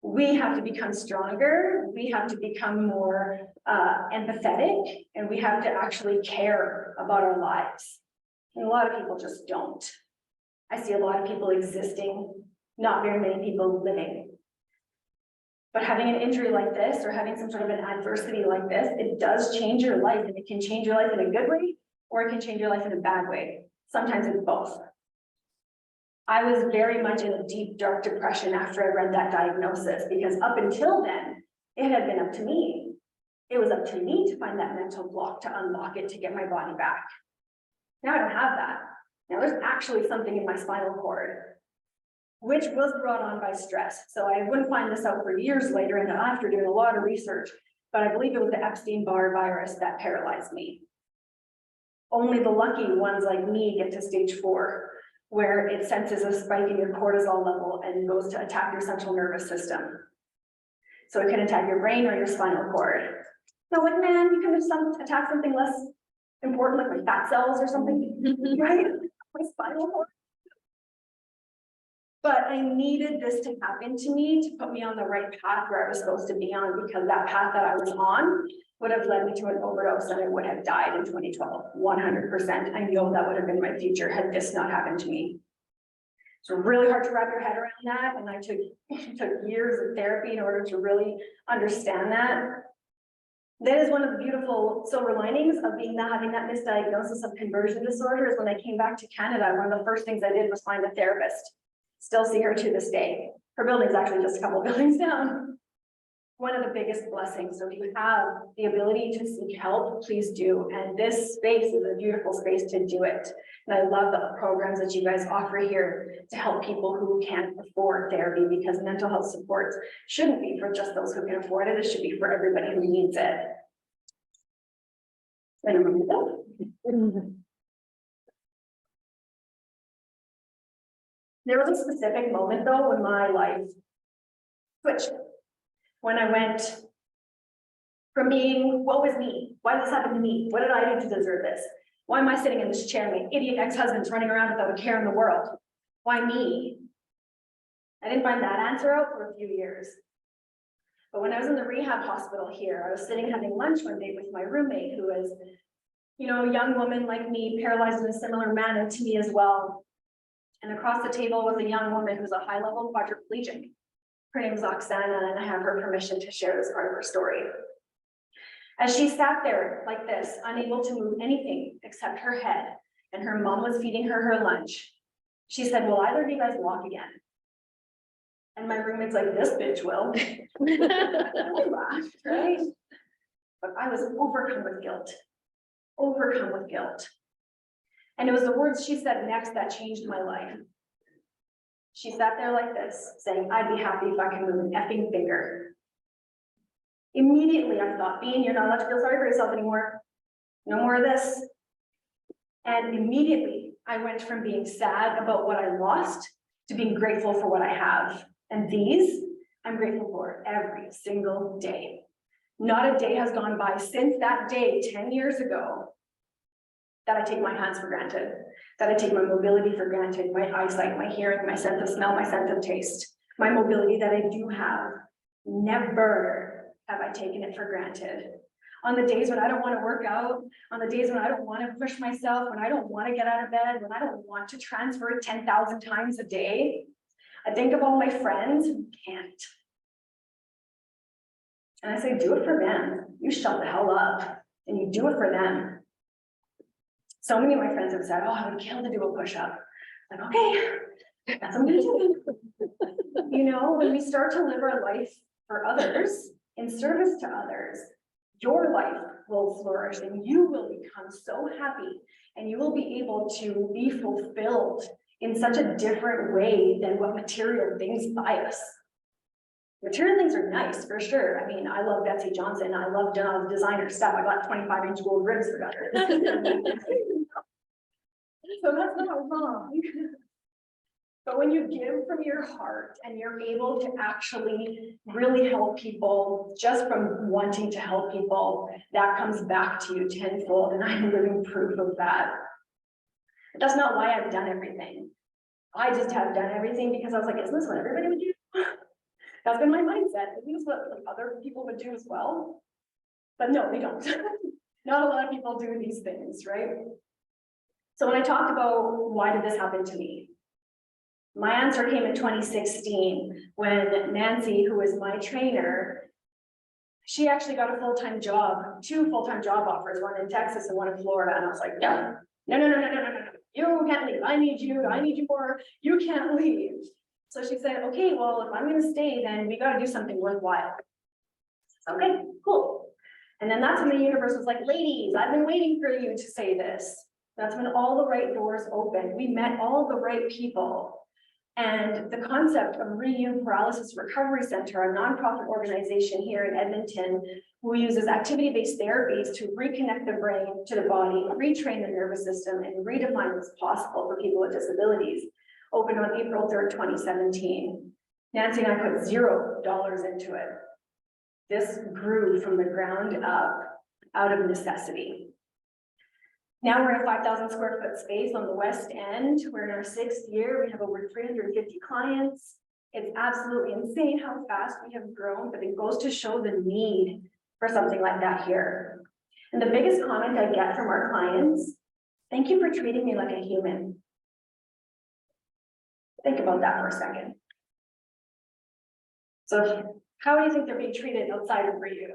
I: We have to become stronger. We have to become more empathetic, and we have to actually care about our lives. And a lot of people just don't. I see a lot of people existing, not very many people living. But having an injury like this, or having some sort of an adversity like this, it does change your life, and it can change your life in a good way, or it can change your life in a bad way. Sometimes it's both. I was very much in a deep, dark depression after I read that diagnosis, because up until then, it had been up to me. It was up to me to find that mental block, to unlock it, to get my body back. Now I don't have that. Now there's actually something in my spinal cord, which was brought on by stress. So I wouldn't find this out for years later and after doing a lot of research, but I believe it was the Epstein-Barr virus that paralyzed me. Only the lucky ones like me get to stage 4, where it senses a spike in your cortisol level and goes to attack your central nervous system. So it can attack your brain or your spinal cord. So like, man, you can just attack something less important, like my fat cells or something, right? My spinal cord. But I needed this to happen to me to put me on the right path where I was supposed to be on, because that path that I was on would have led me to an overdose and I would have died in 2012, 100%. I know that would have been my future had this not happened to me. It's really hard to wrap your head around that, and I took years of therapy in order to really understand that. That is one of the beautiful silver linings of having that misdiagnosis of conversion disorder. Is when I came back to Canada, one of the first things I did was find a therapist. Still see her to this day. Her building's actually just a couple buildings down. One of the biggest blessings. So if you have the ability to seek help, please do. And this space is a beautiful space to do it. And I love the programs that you guys offer here to help people who can't afford therapy, because mental health supports shouldn't be for just those who can afford it. It should be for everybody who needs it. And remember that. There was a specific moment though when my life switched. When I went from being, what was me? Why did this happen to me? What did I do to deserve this? Why am I sitting in this chair? My idiot ex-husband's running around without a care in the world. Why me? I didn't find that answer out for a few years. But when I was in the rehab hospital here, I was sitting having lunch one day with my roommate, who was, you know, a young woman like me, paralyzed in a similar manner to me as well. And across the table was a young woman who's a high-level quadriplegic. Her name is Oksana, and I have her permission to share this part of her story. As she sat there like this, unable to move anything except her head, and her mom was feeding her lunch, she said, "Will either of you guys walk again?" And my roommate's like, "This bitch will." We laughed, right? But I was overcome with guilt. Overcome with guilt. And it was the words she said next that changed my life. She sat there like this, saying, "I'd be happy if I could move an effing finger." Immediately I thought, Bean, you're not allowed to feel sorry for yourself anymore. No more of this. And immediately I went from being sad about what I lost to being grateful for what I have. And these I'm grateful for every single day. Not a day has gone by since that day 10 years ago that I take my hands for granted, that I take my mobility for granted, my eyesight, my hearing, my sense of smell, my sense of taste, my mobility that I do have. Never have I taken it for granted. On the days when I don't want to work out, on the days when I don't want to push myself, when I don't want to get out of bed, when I don't want to transfer 10,000 times a day, I think of all my friends who can't. And I say, do it for them. You shut the hell up and you do it for them. So many of my friends have said, "Oh, I would kill to do a push-up." Like, okay, that's what I'm gonna do. You know, when we start to live our life for others, in service to others, your life will flourish and you will become so happy, and you will be able to be fulfilled in such a different way than what material things buy us. Material things are nice for sure. I mean, I love Betsy Johnson. I love designer stuff. I got 25-inch gold ribs for gutters. So that's not wrong. But when you give from your heart and you're able to actually really help people just from wanting to help people, that comes back to you tenfold. And I'm living proof of that. That's not why I've done everything. I just have done everything because I was like, isn't this what everybody would do? That's been my mindset. Isn't this what like, other people would do as well? But no, they don't. Not a lot of people do these things, right? So when I talked about why did this happen to me? My answer came in 2016 when Nancy, who was my trainer, she actually got a full-time job, 2 full-time job offers, one in Texas and one in Florida. And I was like, no, no. You can't leave. I need you more. You can't leave. So she said, okay, well, if I'm gonna stay, then we gotta do something worthwhile. Okay, cool. And then that's when the universe was like, ladies, I've been waiting for you to say this. That's when all the right doors opened. We met all the right people. And the concept of Reuse Paralysis Recovery Center, a nonprofit organization here in Edmonton, who uses activity-based therapies to reconnect the brain to the body, retrain the nervous system, and redefine what's possible for people with disabilities, opened on April 3rd, 2017. Nancy and I put $0 into it. This grew from the ground up, out of necessity. Now we're in a 5,000 square foot space on the west end. We're in our 6th year. We have over 350 clients. It's absolutely insane how fast we have grown, but it goes to show the need for something like that here. And the biggest comment I get from our clients, thank you for treating me like a human. Think about that for a second. So how do you think they're being treated outside of Reuse?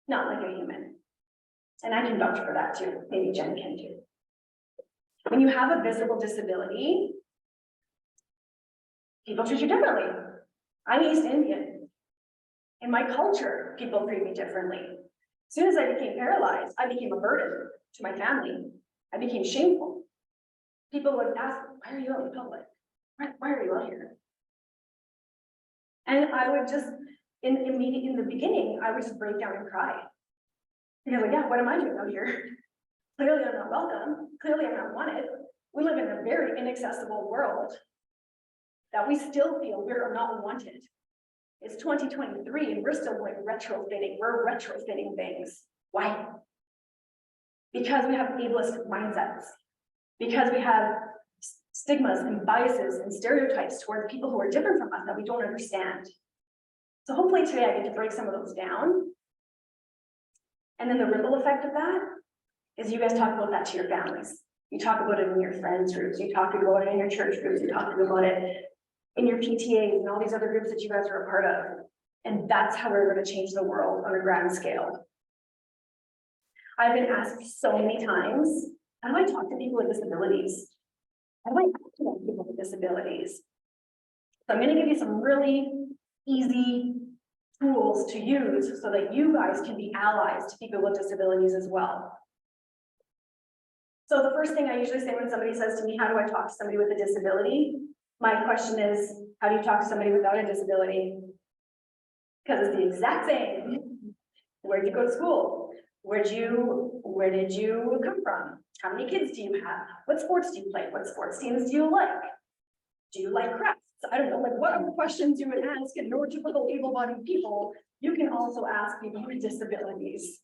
I: Not like a human. And I can vouch for that too. Maybe Jen can too. When you have a visible disability, people treat you differently. I'm East Indian. In my culture, people treat me differently. As soon as I became paralyzed, I became a burden to my family. I became shameful. People would ask, why are you out in public? Why are you out here? And I would just, in the beginning, I would just break down and cry. Because like, yeah, what am I doing out here? Clearly I'm not welcome. Clearly I'm not wanted. We live in a very inaccessible world that we still feel we're not wanted. It's 2023 and we're still going retrofitting. We're retrofitting things. Why? Because we have ableist mindsets. Because we have stigmas and biases and stereotypes towards people who are different from us that we don't understand. So hopefully today I get to break some of those down. And then the ripple effect of that is you guys talk about that to your families. You talk about it in your friends groups. You talk about it in your church groups. You talk about it in your PTAs and all these other groups that you guys are a part of. And that's how we're going to change the world on a grand scale. I've been asked so many times, how do I talk to people with disabilities? How do I talk to people with disabilities? So I'm going to give you some really easy tools to use so that you guys can be allies to people with disabilities as well. So the first thing I usually say when somebody says to me, how do I talk to somebody with a disability? My question is, how do you talk to somebody without a disability? Because it's the exact same. Where did you go to school? Where did you come from? How many kids do you have? What sports do you play? What sports teams do you like? Do you like crafts? I don't know, like what are the questions you would ask in your typical able-bodied people? You can also ask people with disabilities.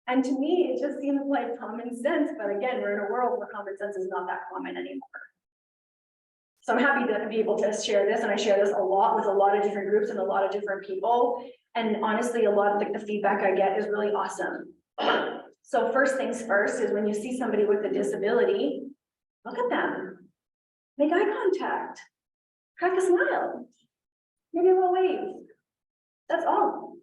I: And to me, it just seems like common sense, but again, we're in a world where common sense is not that common anymore. So I'm happy to be able to share this, and I share this a lot with a lot of different groups and a lot of different people. And honestly, a lot of the feedback I get is really awesome. So first things first is when you see somebody with a disability, look at them, make eye contact, crack a smile, maybe a little wave. That's all.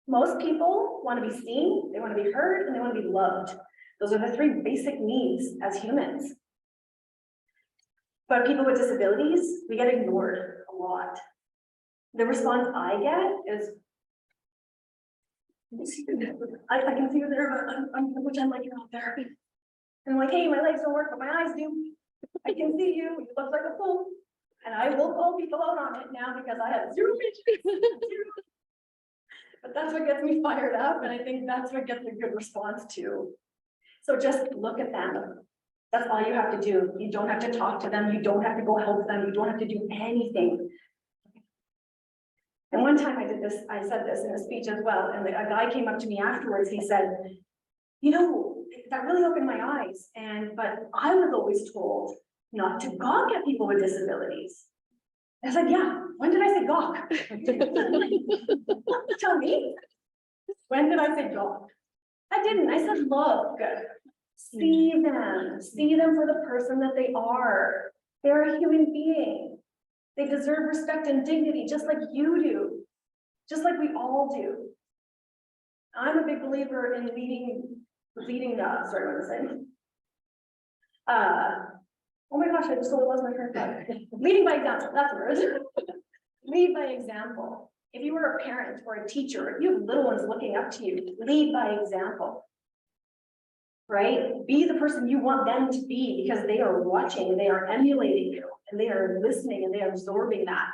I: Most people want to be seen, they want to be heard, and they want to be loved. Those are the 3 basic needs as humans. But people with disabilities, we get ignored a lot. The response I get is, I can see you there, but I'm gonna pretend like you're not there. And I'm like, hey, my legs don't work, but my eyes do. I can see you, you look like a fool. And I will call people out on it now because I have 0 vision. But that's what gets me fired up, and I think that's what gets a good response too. So just look at them. That's all you have to do. You don't have to talk to them. You don't have to go help them. You don't have to do anything. And one time I said this in a speech as well, and a guy came up to me afterwards. He said, you know, that really opened my eyes. But I was always told not to gawk at people with disabilities. I said, yeah, when did I say gawk? Tell me. When did I say gawk? I didn't. I said, look, see them for the person that they are. They're a human being. They deserve respect and dignity, just like you do, just like we all do. I'm a big believer in sorry, what was I saying? Oh my gosh, I just lost my train of thought. Leading by example, that's the word. Lead by example. If you were a parent or a teacher, if you have little ones looking up to you, lead by example. Right? Be the person you want them to be because they are watching, they are emulating you, and they are listening and they are absorbing that.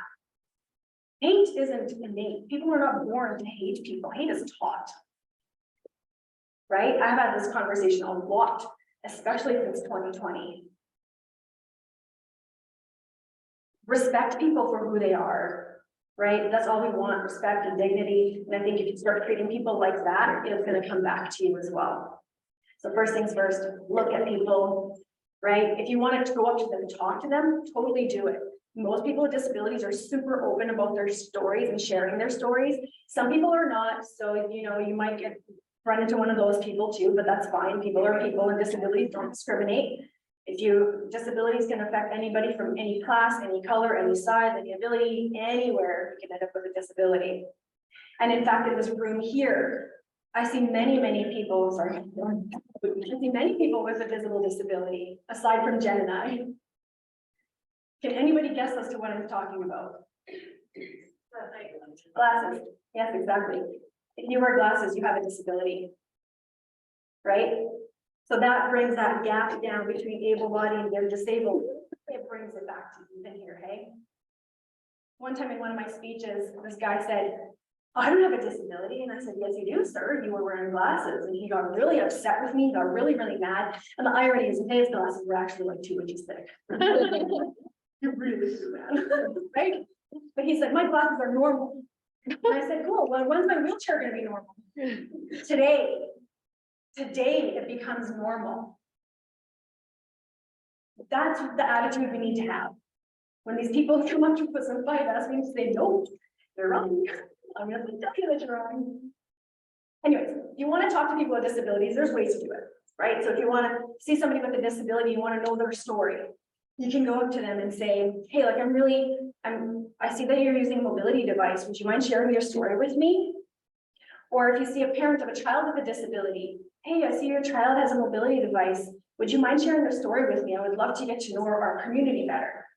I: Hate isn't innate. People are not born to hate people. Hate is taught. Right? I've had this conversation a lot, especially since 2020. Respect people for who they are, right? That's all we want, respect and dignity. And I think if you start treating people like that, it's going to come back to you as well. So first things first, look at people, right? If you wanted to go up to them and talk to them, totally do it. Most people with disabilities are super open about their stories and sharing their stories. Some people are not, so you might run into one of those people too, but that's fine. People are people, and disabilities don't discriminate. Disabilities can affect anybody from any class, any color, any size, any ability, anywhere you can end up with a disability. And in fact, in this room here, I see many people, I see many people with a visible disability, aside from Jen and I. Can anybody guess as to what I'm talking about? Glasses. Yes, exactly. If you wear glasses, you have a disability, right? So that brings that gap down between able-bodied and disabled. It brings it back to even here, hey? One time in one of my speeches, this guy said, "Oh, I don't have a disability." And I said, "Yes, you do, sir. You were wearing glasses." And he got really upset with me, got really mad. And the irony is his glasses were actually like 2 inches thick. You really do, man. Right? But he said, "My glasses are normal." And I said, "Cool, well, when's my wheelchair gonna be normal?" Today it becomes normal. That's the attitude we need to have. When these people come up to us and fight us, we need to say, "No, they're wrong. I'm gonna tell you that you're wrong." Anyways, if you want to talk to people with disabilities, there's ways to do it, right? So if you want to see somebody with a disability, you want to know their story, you can go up to them and say, "Hey, like I see that you're using a mobility device. Would you mind sharing your story with me?" Or if you see a parent of a child with a disability, "Hey, I see your child has a mobility device. Would you mind sharing their story with me? I would love to get to know our community better."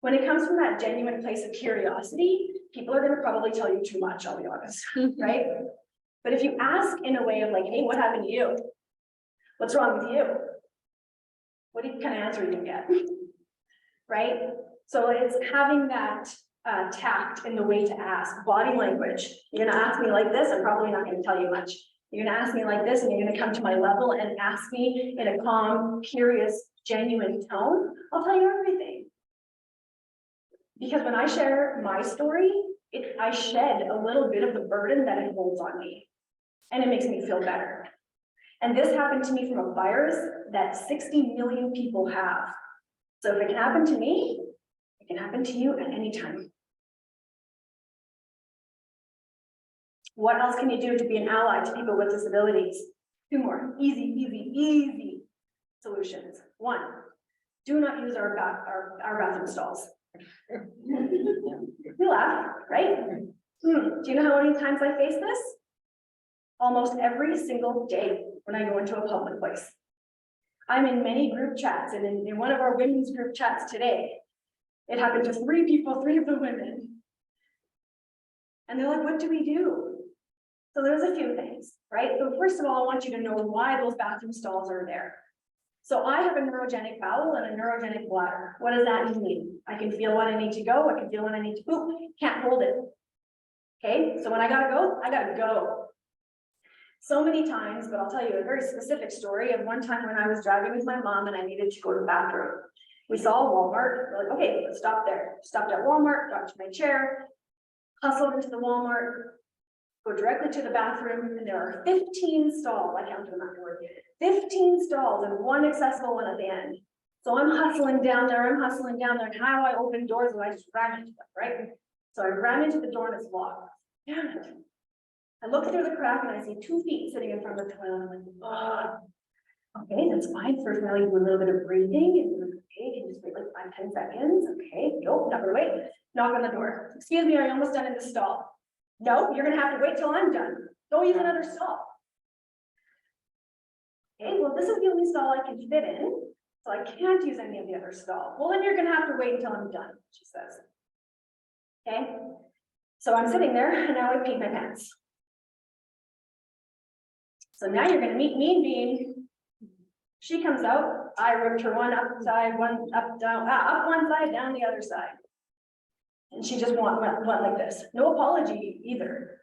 I: When it comes from that genuine place of curiosity, people are going to probably tell you too much, I'll be honest, right? But if you ask in a way of like, "Hey, what happened to you? What's wrong with you?" What kind of answer you get, right? So it's having that tact in the way to ask. Body language. You're gonna ask me like this, I'm probably not gonna tell you much. You're gonna ask me like this, and you're gonna come to my level and ask me in a calm, curious, genuine tone, I'll tell you everything. Because when I share my story, I shed a little bit of the burden that it holds on me, and it makes me feel better. And this happened to me from a virus that 60 million people have. So if it can happen to me, it can happen to you at any time. What else can you do to be an ally to people with disabilities? 2 more easy solutions. 1, do not use our bathroom stalls. You laugh, right? Do you know how many times I face this? Almost every single day when I go into a public place. I'm in many group chats, and in one of our women's group chats today, it happened to 3 people, 3 of the women. And they're like, "What do we do?" So there's a few things, right? So first of all, I want you to know why those bathroom stalls are there. So I have a neurogenic bowel and a neurogenic bladder. What does that mean? I can feel when I need to go, I can feel when I need to poop, can't hold it. Okay, so when I gotta go, I gotta go. So many times, but I'll tell you a very specific story of one time when I was driving with my mom and I needed to go to the bathroom. We saw a Walmart, we're like, okay, let's stop there. Stopped at Walmart, got to my chair, hustled into the Walmart, go directly to the bathroom, and there are 15 stalls, I counted them afterward, 15 stalls and 1 accessible one at the end. So I'm hustling down there, and how do I open doors? And I just ram into them, right? So I ran into the door and it's locked. Damn it. I look through the crack and I see 2 feet sitting in front of the toilet. I'm like, okay, that's fine. First, now you do a little bit of breathing, and Okay, can you just wait like 5, 10 seconds? Okay, nope, not gonna wait. Knock on the door. Excuse me, are you almost done in the stall? No, you're gonna have to wait till I'm done. Go use another stall. Okay, well, this is the only stall I can fit in, so I can't use any of the other stalls. Well, then you're gonna have to wait until I'm done, she says. Okay, so I'm sitting there and now I peed my pants. So now you're gonna meet Mean Bean. She comes out, I ripped her one upside, one up, down, up one side, down the other side. And she just went like this, no apology either.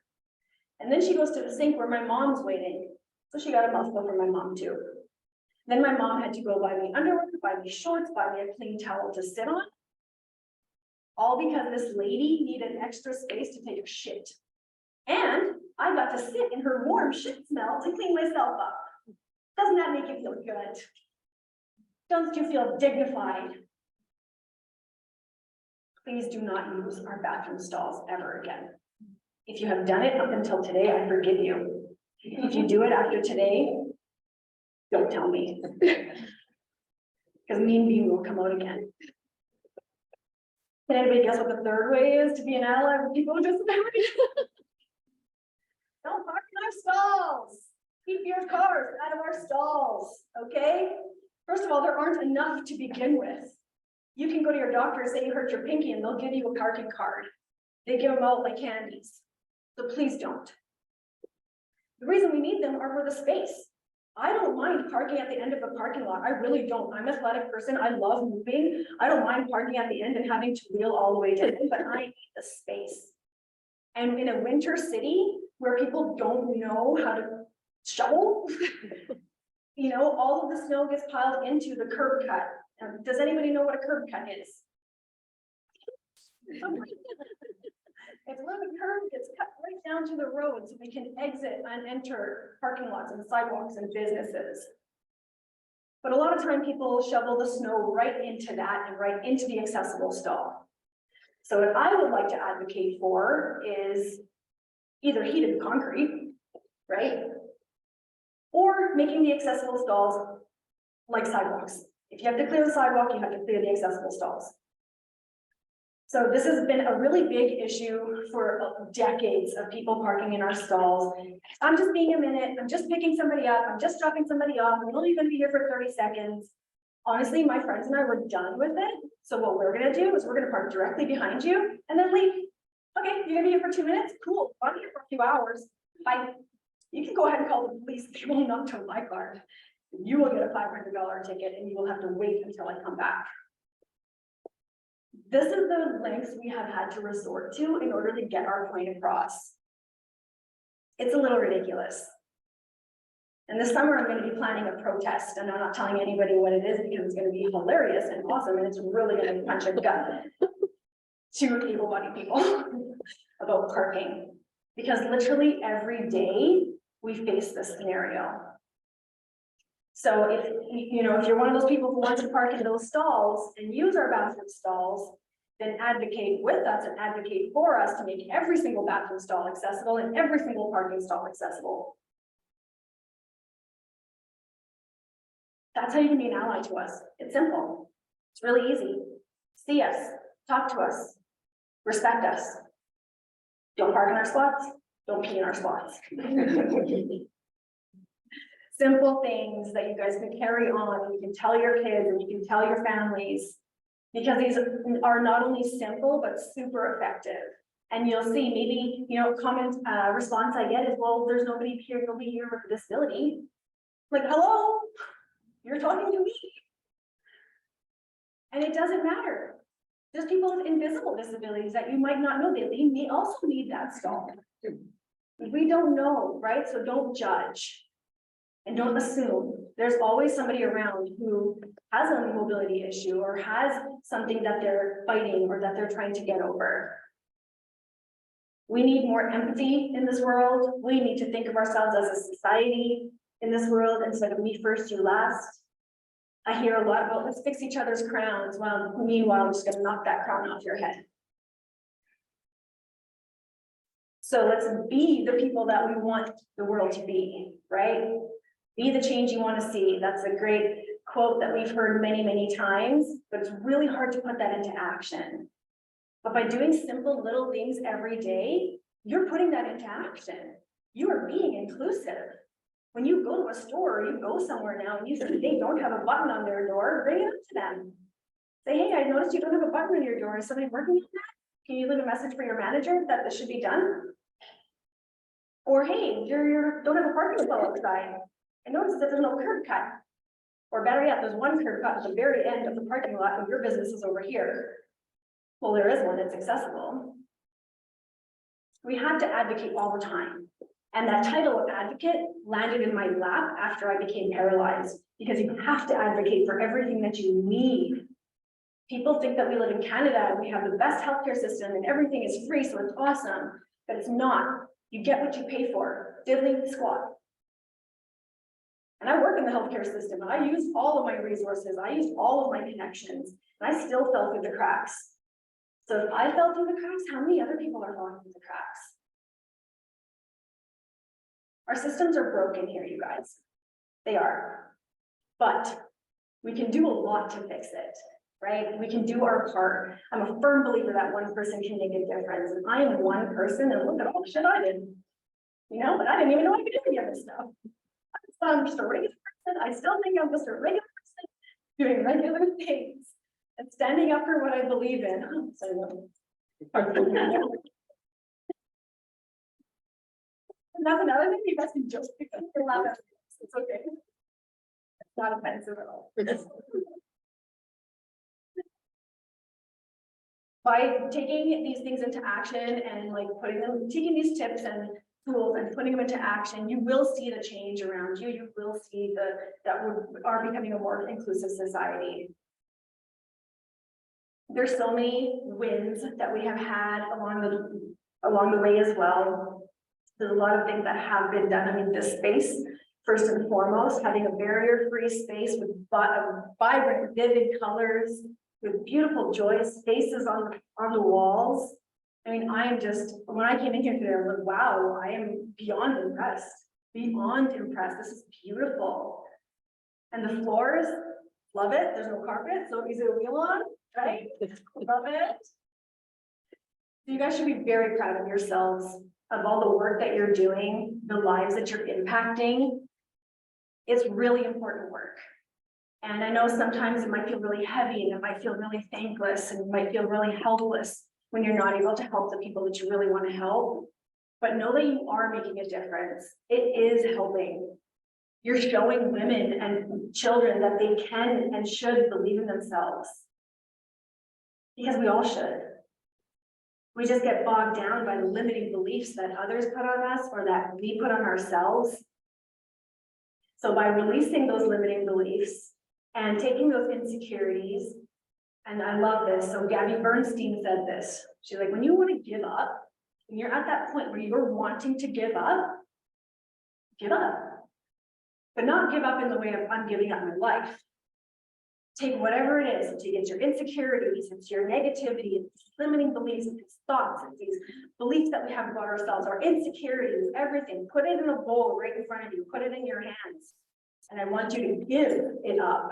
I: And then she goes to the sink where my mom's waiting. So she got a mouthful from my mom too. Then my mom had to go buy me underwear, buy me shorts, buy me a clean towel to sit on. All because this lady needed extra space to take a shit. And I got to sit in her warm shit smell to clean myself up. Doesn't that make you feel good? Don't you feel dignified? Please do not use our bathroom stalls ever again. If you have done it up until today, I forgive you. If you do it after today, don't tell me. Because Mean Bean will come out again. Can anybody guess what the third way is to be an ally with people with disabilities? Don't park in our stalls. Keep your cars out of our stalls, okay? First of all, there aren't enough to begin with. You can go to your doctor and say you hurt your pinky and they'll give you a parking card. They give them out like candies. So please don't. The reason we need them are for the space. I don't mind parking at the end of a parking lot. I really don't. I'm an athletic person. I love moving. I don't mind parking at the end and having to wheel all the way down, but I need the space. And in a winter city where people don't know how to shovel, you know, all of the snow gets piled into the curb cut. Does anybody know what a curb cut is? It's where the curb gets cut right down to the road so we can exit and enter parking lots and sidewalks and businesses. But a lot of time people shovel the snow right into that and right into the accessible stall. So what I would like to advocate for is either heated concrete, right? Or making the accessible stalls like sidewalks. If you have to clear the sidewalk, you have to clear the accessible stalls. So this has been a really big issue for decades of people parking in our stalls. I'm just being a minute, I'm just picking somebody up, I'm just dropping somebody off, I'm only gonna be here for 30 seconds. Honestly, my friends and I were done with it. So what we're gonna do is we're gonna park directly behind you and then leave. Okay, you're gonna be here for 2 minutes? Cool, I'm here for a few hours. Bye. You can go ahead and call the police, they will not tow my car. You will get a $500 ticket and you will have to wait until I come back. This is the lengths we have had to resort to in order to get our point across. It's a little ridiculous. And this summer I'm going to be planning a protest, and I'm not telling anybody what it is because it's going to be hilarious and awesome, and it's really going to punch a gut to able-bodied people about parking. Because literally every day we face this scenario. So if you're one of those people who wants to park in those stalls and use our bathroom stalls, then advocate with us and advocate for us to make every single bathroom stall accessible and every single parking stall accessible. That's how you can be an ally to us. It's simple. It's really easy. See us, talk to us, respect us. Don't park in our spots, don't pee in our spots. Simple things that you guys can carry on, and you can tell your kids and you can tell your families, because these are not only simple, but super effective. And you'll see maybe, response I get is, well, there's nobody here with a disability. Like, hello, you're talking to me. And it doesn't matter. There's people with invisible disabilities that you might not know, they may also need that stall. We don't know, right? So don't judge. And don't assume. There's always somebody around who has a mobility issue or has something that they're fighting or that they're trying to get over. We need more empathy in this world. We need to think of ourselves as a society in this world instead of me first, you last. I hear a lot about let's fix each other's crowns. Well, meanwhile, I'm just gonna knock that crown off your head. So let's be the people that we want the world to be, right? Be the change you want to see. That's a great quote that we've heard many, many times, but it's really hard to put that into action. But by doing simple little things every day, you're putting that into action. You are being inclusive. When you go to a store, or you go somewhere now and you see they don't have a button on their door, bring it up to them. Say, hey, I noticed you don't have a button on your door. Is somebody working on that? Can you leave a message for your manager that this should be done? Or hey, you don't have a parking spot outside. I noticed that there's no curb cut. Or better yet, there's one curb cut at the very end of the parking lot and your business is over here. Well, there is one that's accessible. We have to advocate all the time. And that title of advocate landed in my lap after I became paralyzed, because you have to advocate for everything that you need. People think that we live in Canada and we have the best healthcare system and everything is free, so it's awesome, but it's not. You get what you pay for, diddly squat. And I work in the healthcare system, and I use all of my resources, I use all of my connections, and I still fell through the cracks. So if I fell through the cracks, how many other people are falling through the cracks? Our systems are broken here, you guys. They are. But we can do a lot to fix it, right? We can do our part. I'm a firm believer that one person can make a difference. And I am one person, and look at all the shit I did. You know, but I didn't even know I could do any of this stuff. I'm just a regular person. I still think I'm just a regular person doing regular things and standing up for what I believe in. Oh, so, and that's another thing you guys can joke because you're allowed to. It's okay. It's not offensive at all. By taking these things into action and like taking these tips and tools and putting them into action, you will see the change around you. You will see that we are becoming a more inclusive society. There's so many wins that we have had along the way as well. There's a lot of things that have been done. I mean, this space, first and foremost, having a barrier-free space with vibrant, vivid colors, with beautiful, joyous faces on the walls. I mean, when I came in here today, I was like, wow, I am beyond impressed. Beyond impressed. This is beautiful. And the floors, love it. There's no carpet, so easy to wheel on, right? Love it. So you guys should be very proud of yourselves, of all the work that you're doing, the lives that you're impacting. It's really important work. And I know sometimes it might feel really heavy and it might feel really thankless and it might feel really helpless when you're not able to help the people that you really want to help. But know that you are making a difference. It is helping. You're showing women and children that they can and should believe in themselves. Because we all should. We just get bogged down by the limiting beliefs that others put on us or that we put on ourselves. So by releasing those limiting beliefs and taking those insecurities, and I love this. So Gabby Bernstein said this. She's like, when you want to give up, when you're at that point where you're wanting to give up. But not give up in the way of I'm giving up my life. Take whatever it is, take it's your insecurities, it's your negativity, it's limiting beliefs, it's thoughts, it's these beliefs that we have about ourselves, our insecurities, everything. Put it in a bowl right in front of you, put it in your hands. And I want you to give it up.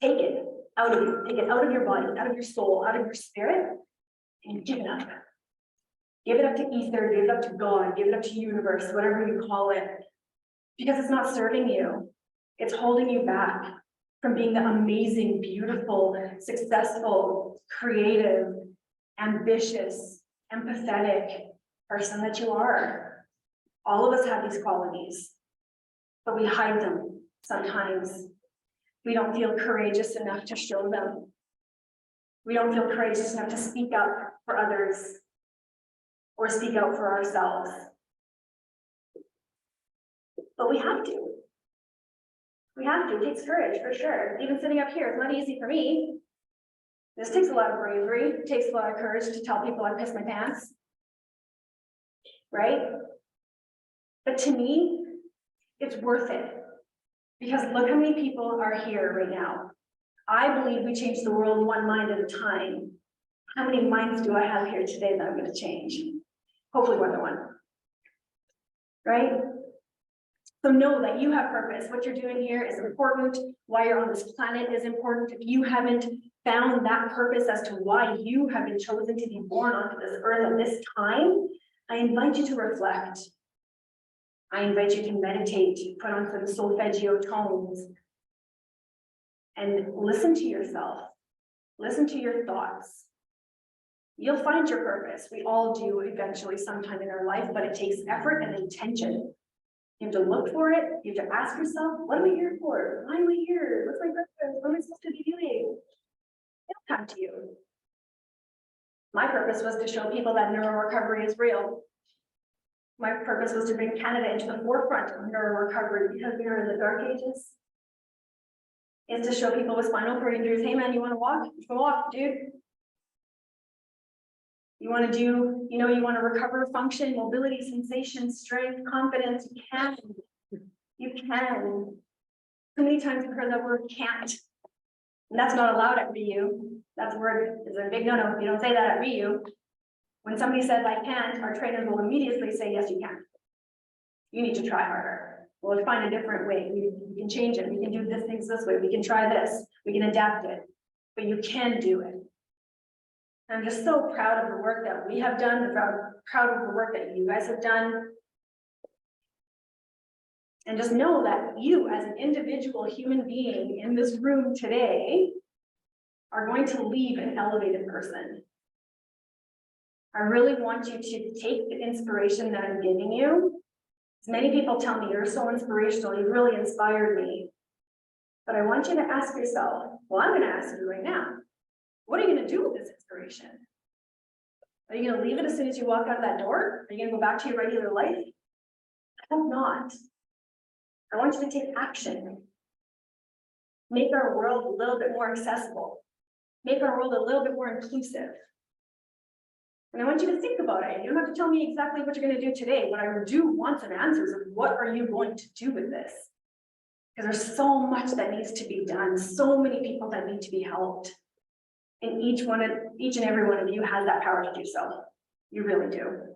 I: Take it out of you, take it out of your body, out of your soul, out of your spirit, and give it up. Give it up to ether, give it up to God, give it up to universe, whatever you call it. Because it's not serving you. It's holding you back from being the amazing, beautiful, successful, creative, ambitious, empathetic person that you are. All of us have these qualities, but we hide them sometimes. We don't feel courageous enough to show them. We don't feel courageous enough to speak up for others or speak out for ourselves. But we have to. We have to. It takes courage for sure. Even sitting up here is not easy for me. This takes a lot of bravery. It takes a lot of courage to tell people I pissed my pants. Right? But to me, it's worth it. Because look how many people are here right now. I believe we change the world one mind at a time. How many minds do I have here today that I'm going to change? Hopefully more than one. Right? So know that you have purpose. What you're doing here is important. Why you're on this planet is important. If you haven't found that purpose as to why you have been chosen to be born onto this earth at this time, I invite you to reflect. I invite you to meditate, put on some solfeggio tones, and listen to yourself. Listen to your thoughts. You'll find your purpose. We all do eventually sometime in our life, but it takes effort and intention. You have to look for it. You have to ask yourself, what am I here for? Why am I here? What's my purpose? What am I supposed to be doing? It'll come to you. My purpose was to show people that neuro recovery is real. My purpose was to bring Canada into the forefront of neuro recovery because we were in the dark ages. Is to show people with spinal cord injuries, hey man, you want to walk? You can walk, dude. You want to do, you want to recover function, mobility, sensation, strength, confidence. You can. You can. So many times I've heard that word can't. And that's not allowed at RU. That's a word, is a big no-no. You don't say that at RU. When somebody says I can't, our trainers will immediately say, yes, you can. You need to try harder. We'll find a different way. We can change it. We can do this things this way. We can try this. We can adapt it. But you can do it. I'm just so proud of the work that we have done, proud of the work that you guys have done. And just know that you, as an individual human being in this room today, are going to leave an elevated person. I really want you to take the inspiration that I'm giving you. As many people tell me, you're so inspirational, you really inspired me. But I want you to ask yourself, well, I'm going to ask you right now, what are you going to do with this inspiration? Are you going to leave it as soon as you walk out that door? Are you going to go back to your regular life? I hope not. I want you to take action. Make our world a little bit more accessible. Make our world a little bit more inclusive. And I want you to think about it. You don't have to tell me exactly what you're going to do today, but I do want some answers of what are you going to do with this? Because there's so much that needs to be done, so many people that need to be helped. And each and every one of you has that power to do so. You really do.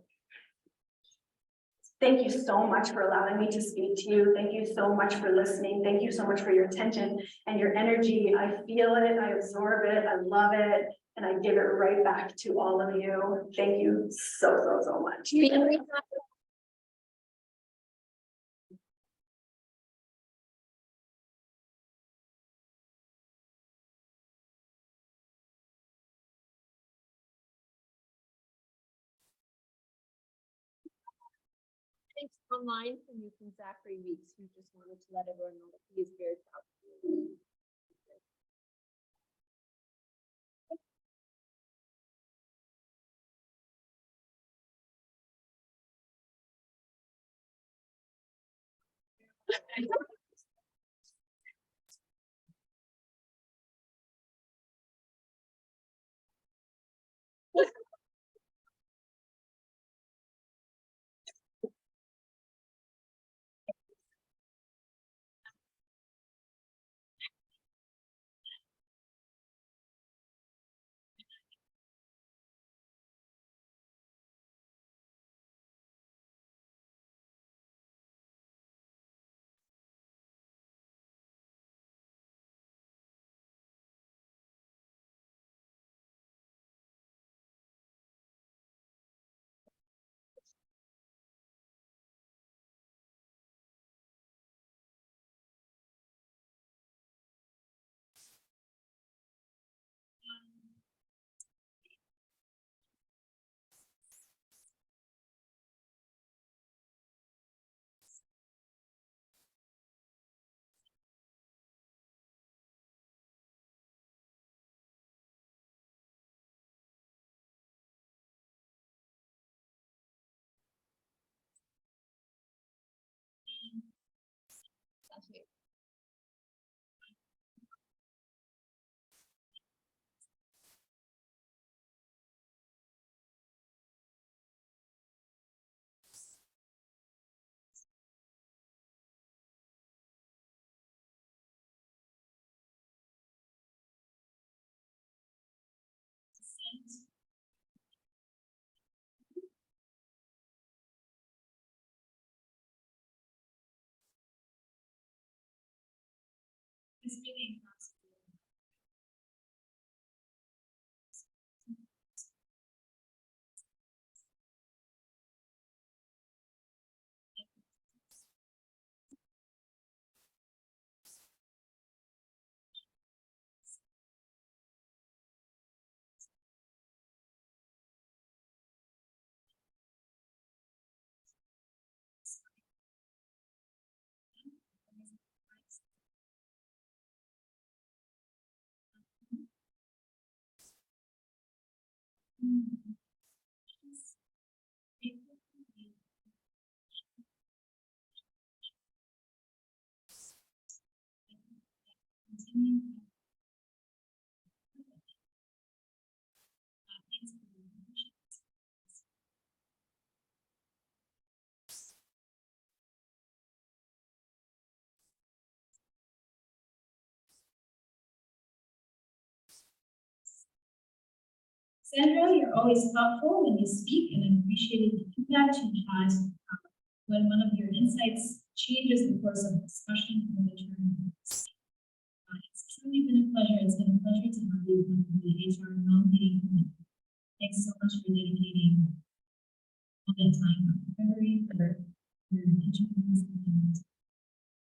I: Thank you so much for allowing me to speak to you. Thank you so much for listening. Thank you so much for your attention and your energy. I feel it, I absorb it, I love it, and I give it right back to all of you. Thank you so much.
J: Thanks online from you from Zachary Weeks, who just wanted to let everyone know that he is very proud of you.
A: This meeting. Sandra, you're always thoughtful when you speak, and I appreciated the impact you had when one of your insights changes the course of discussion for the term. It's truly been a pleasure. It's been a pleasure to have you on the HR non-meeting committee. Thanks so much for dedicating all that time for February, for your intentions and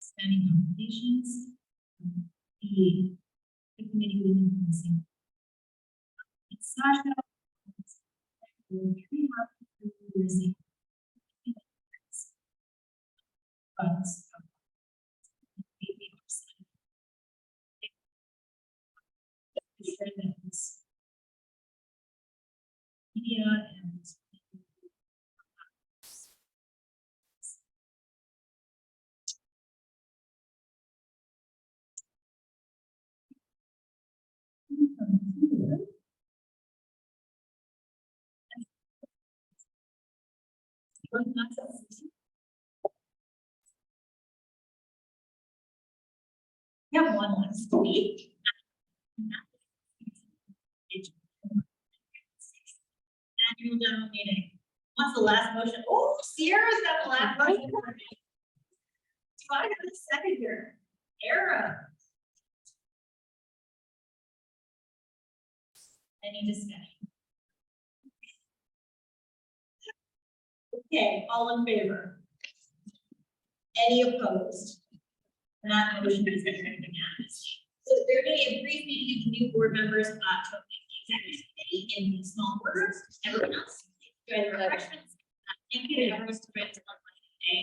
A: standing applications. The committee will be missing. Sasha. We're pretty happy to receive. But. Media and. We have one last week. Annual general meeting. What's the last motion? Oh, Sierra's got the last motion. Do I have a second here? Era. Any discussion? Okay, all in favor? Any opposed? That motion is unanimous. So we're going to be a brief meeting of the new board members to the executive committee in small orders. Everyone else, enjoy the refreshments. Thank you to everyone who joined us on today.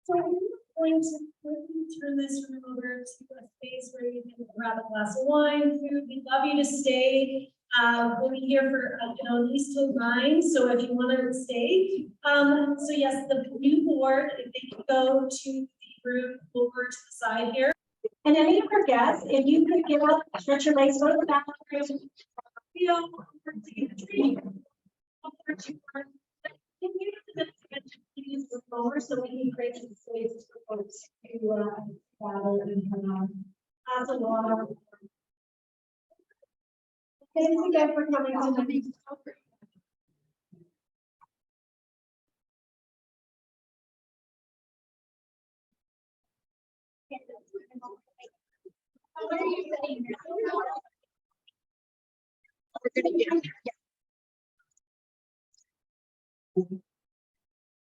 A: So I'm going to quickly turn this room over to a space where you can grab a glass of wine, food. We'd love you to stay. We'll be here for at least till 9. So if you want to stay, so yes, the new board, if they can go to the room over to the side here. And any of our guests, if you could give up, stretch your legs, go to the bathroom, feel over to get a treat. Over to use the floor so we can create some space for folks to gather and come on. As a water. Thanks again for coming to the meeting.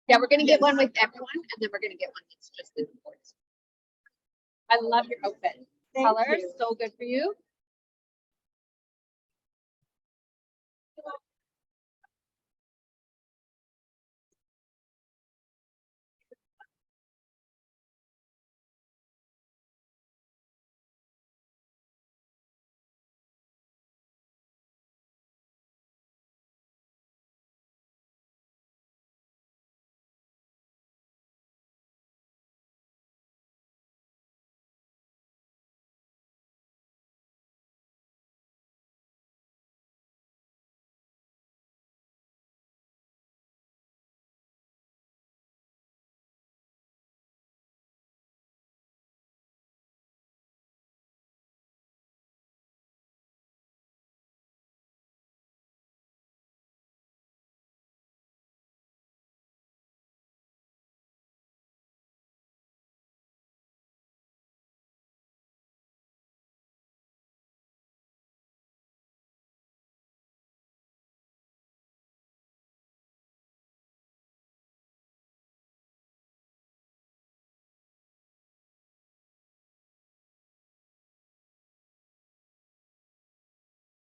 J: Yeah, we're gonna get one with everyone, and then we're gonna get one that's just in the boards. I love your outfit. Color, so good for you.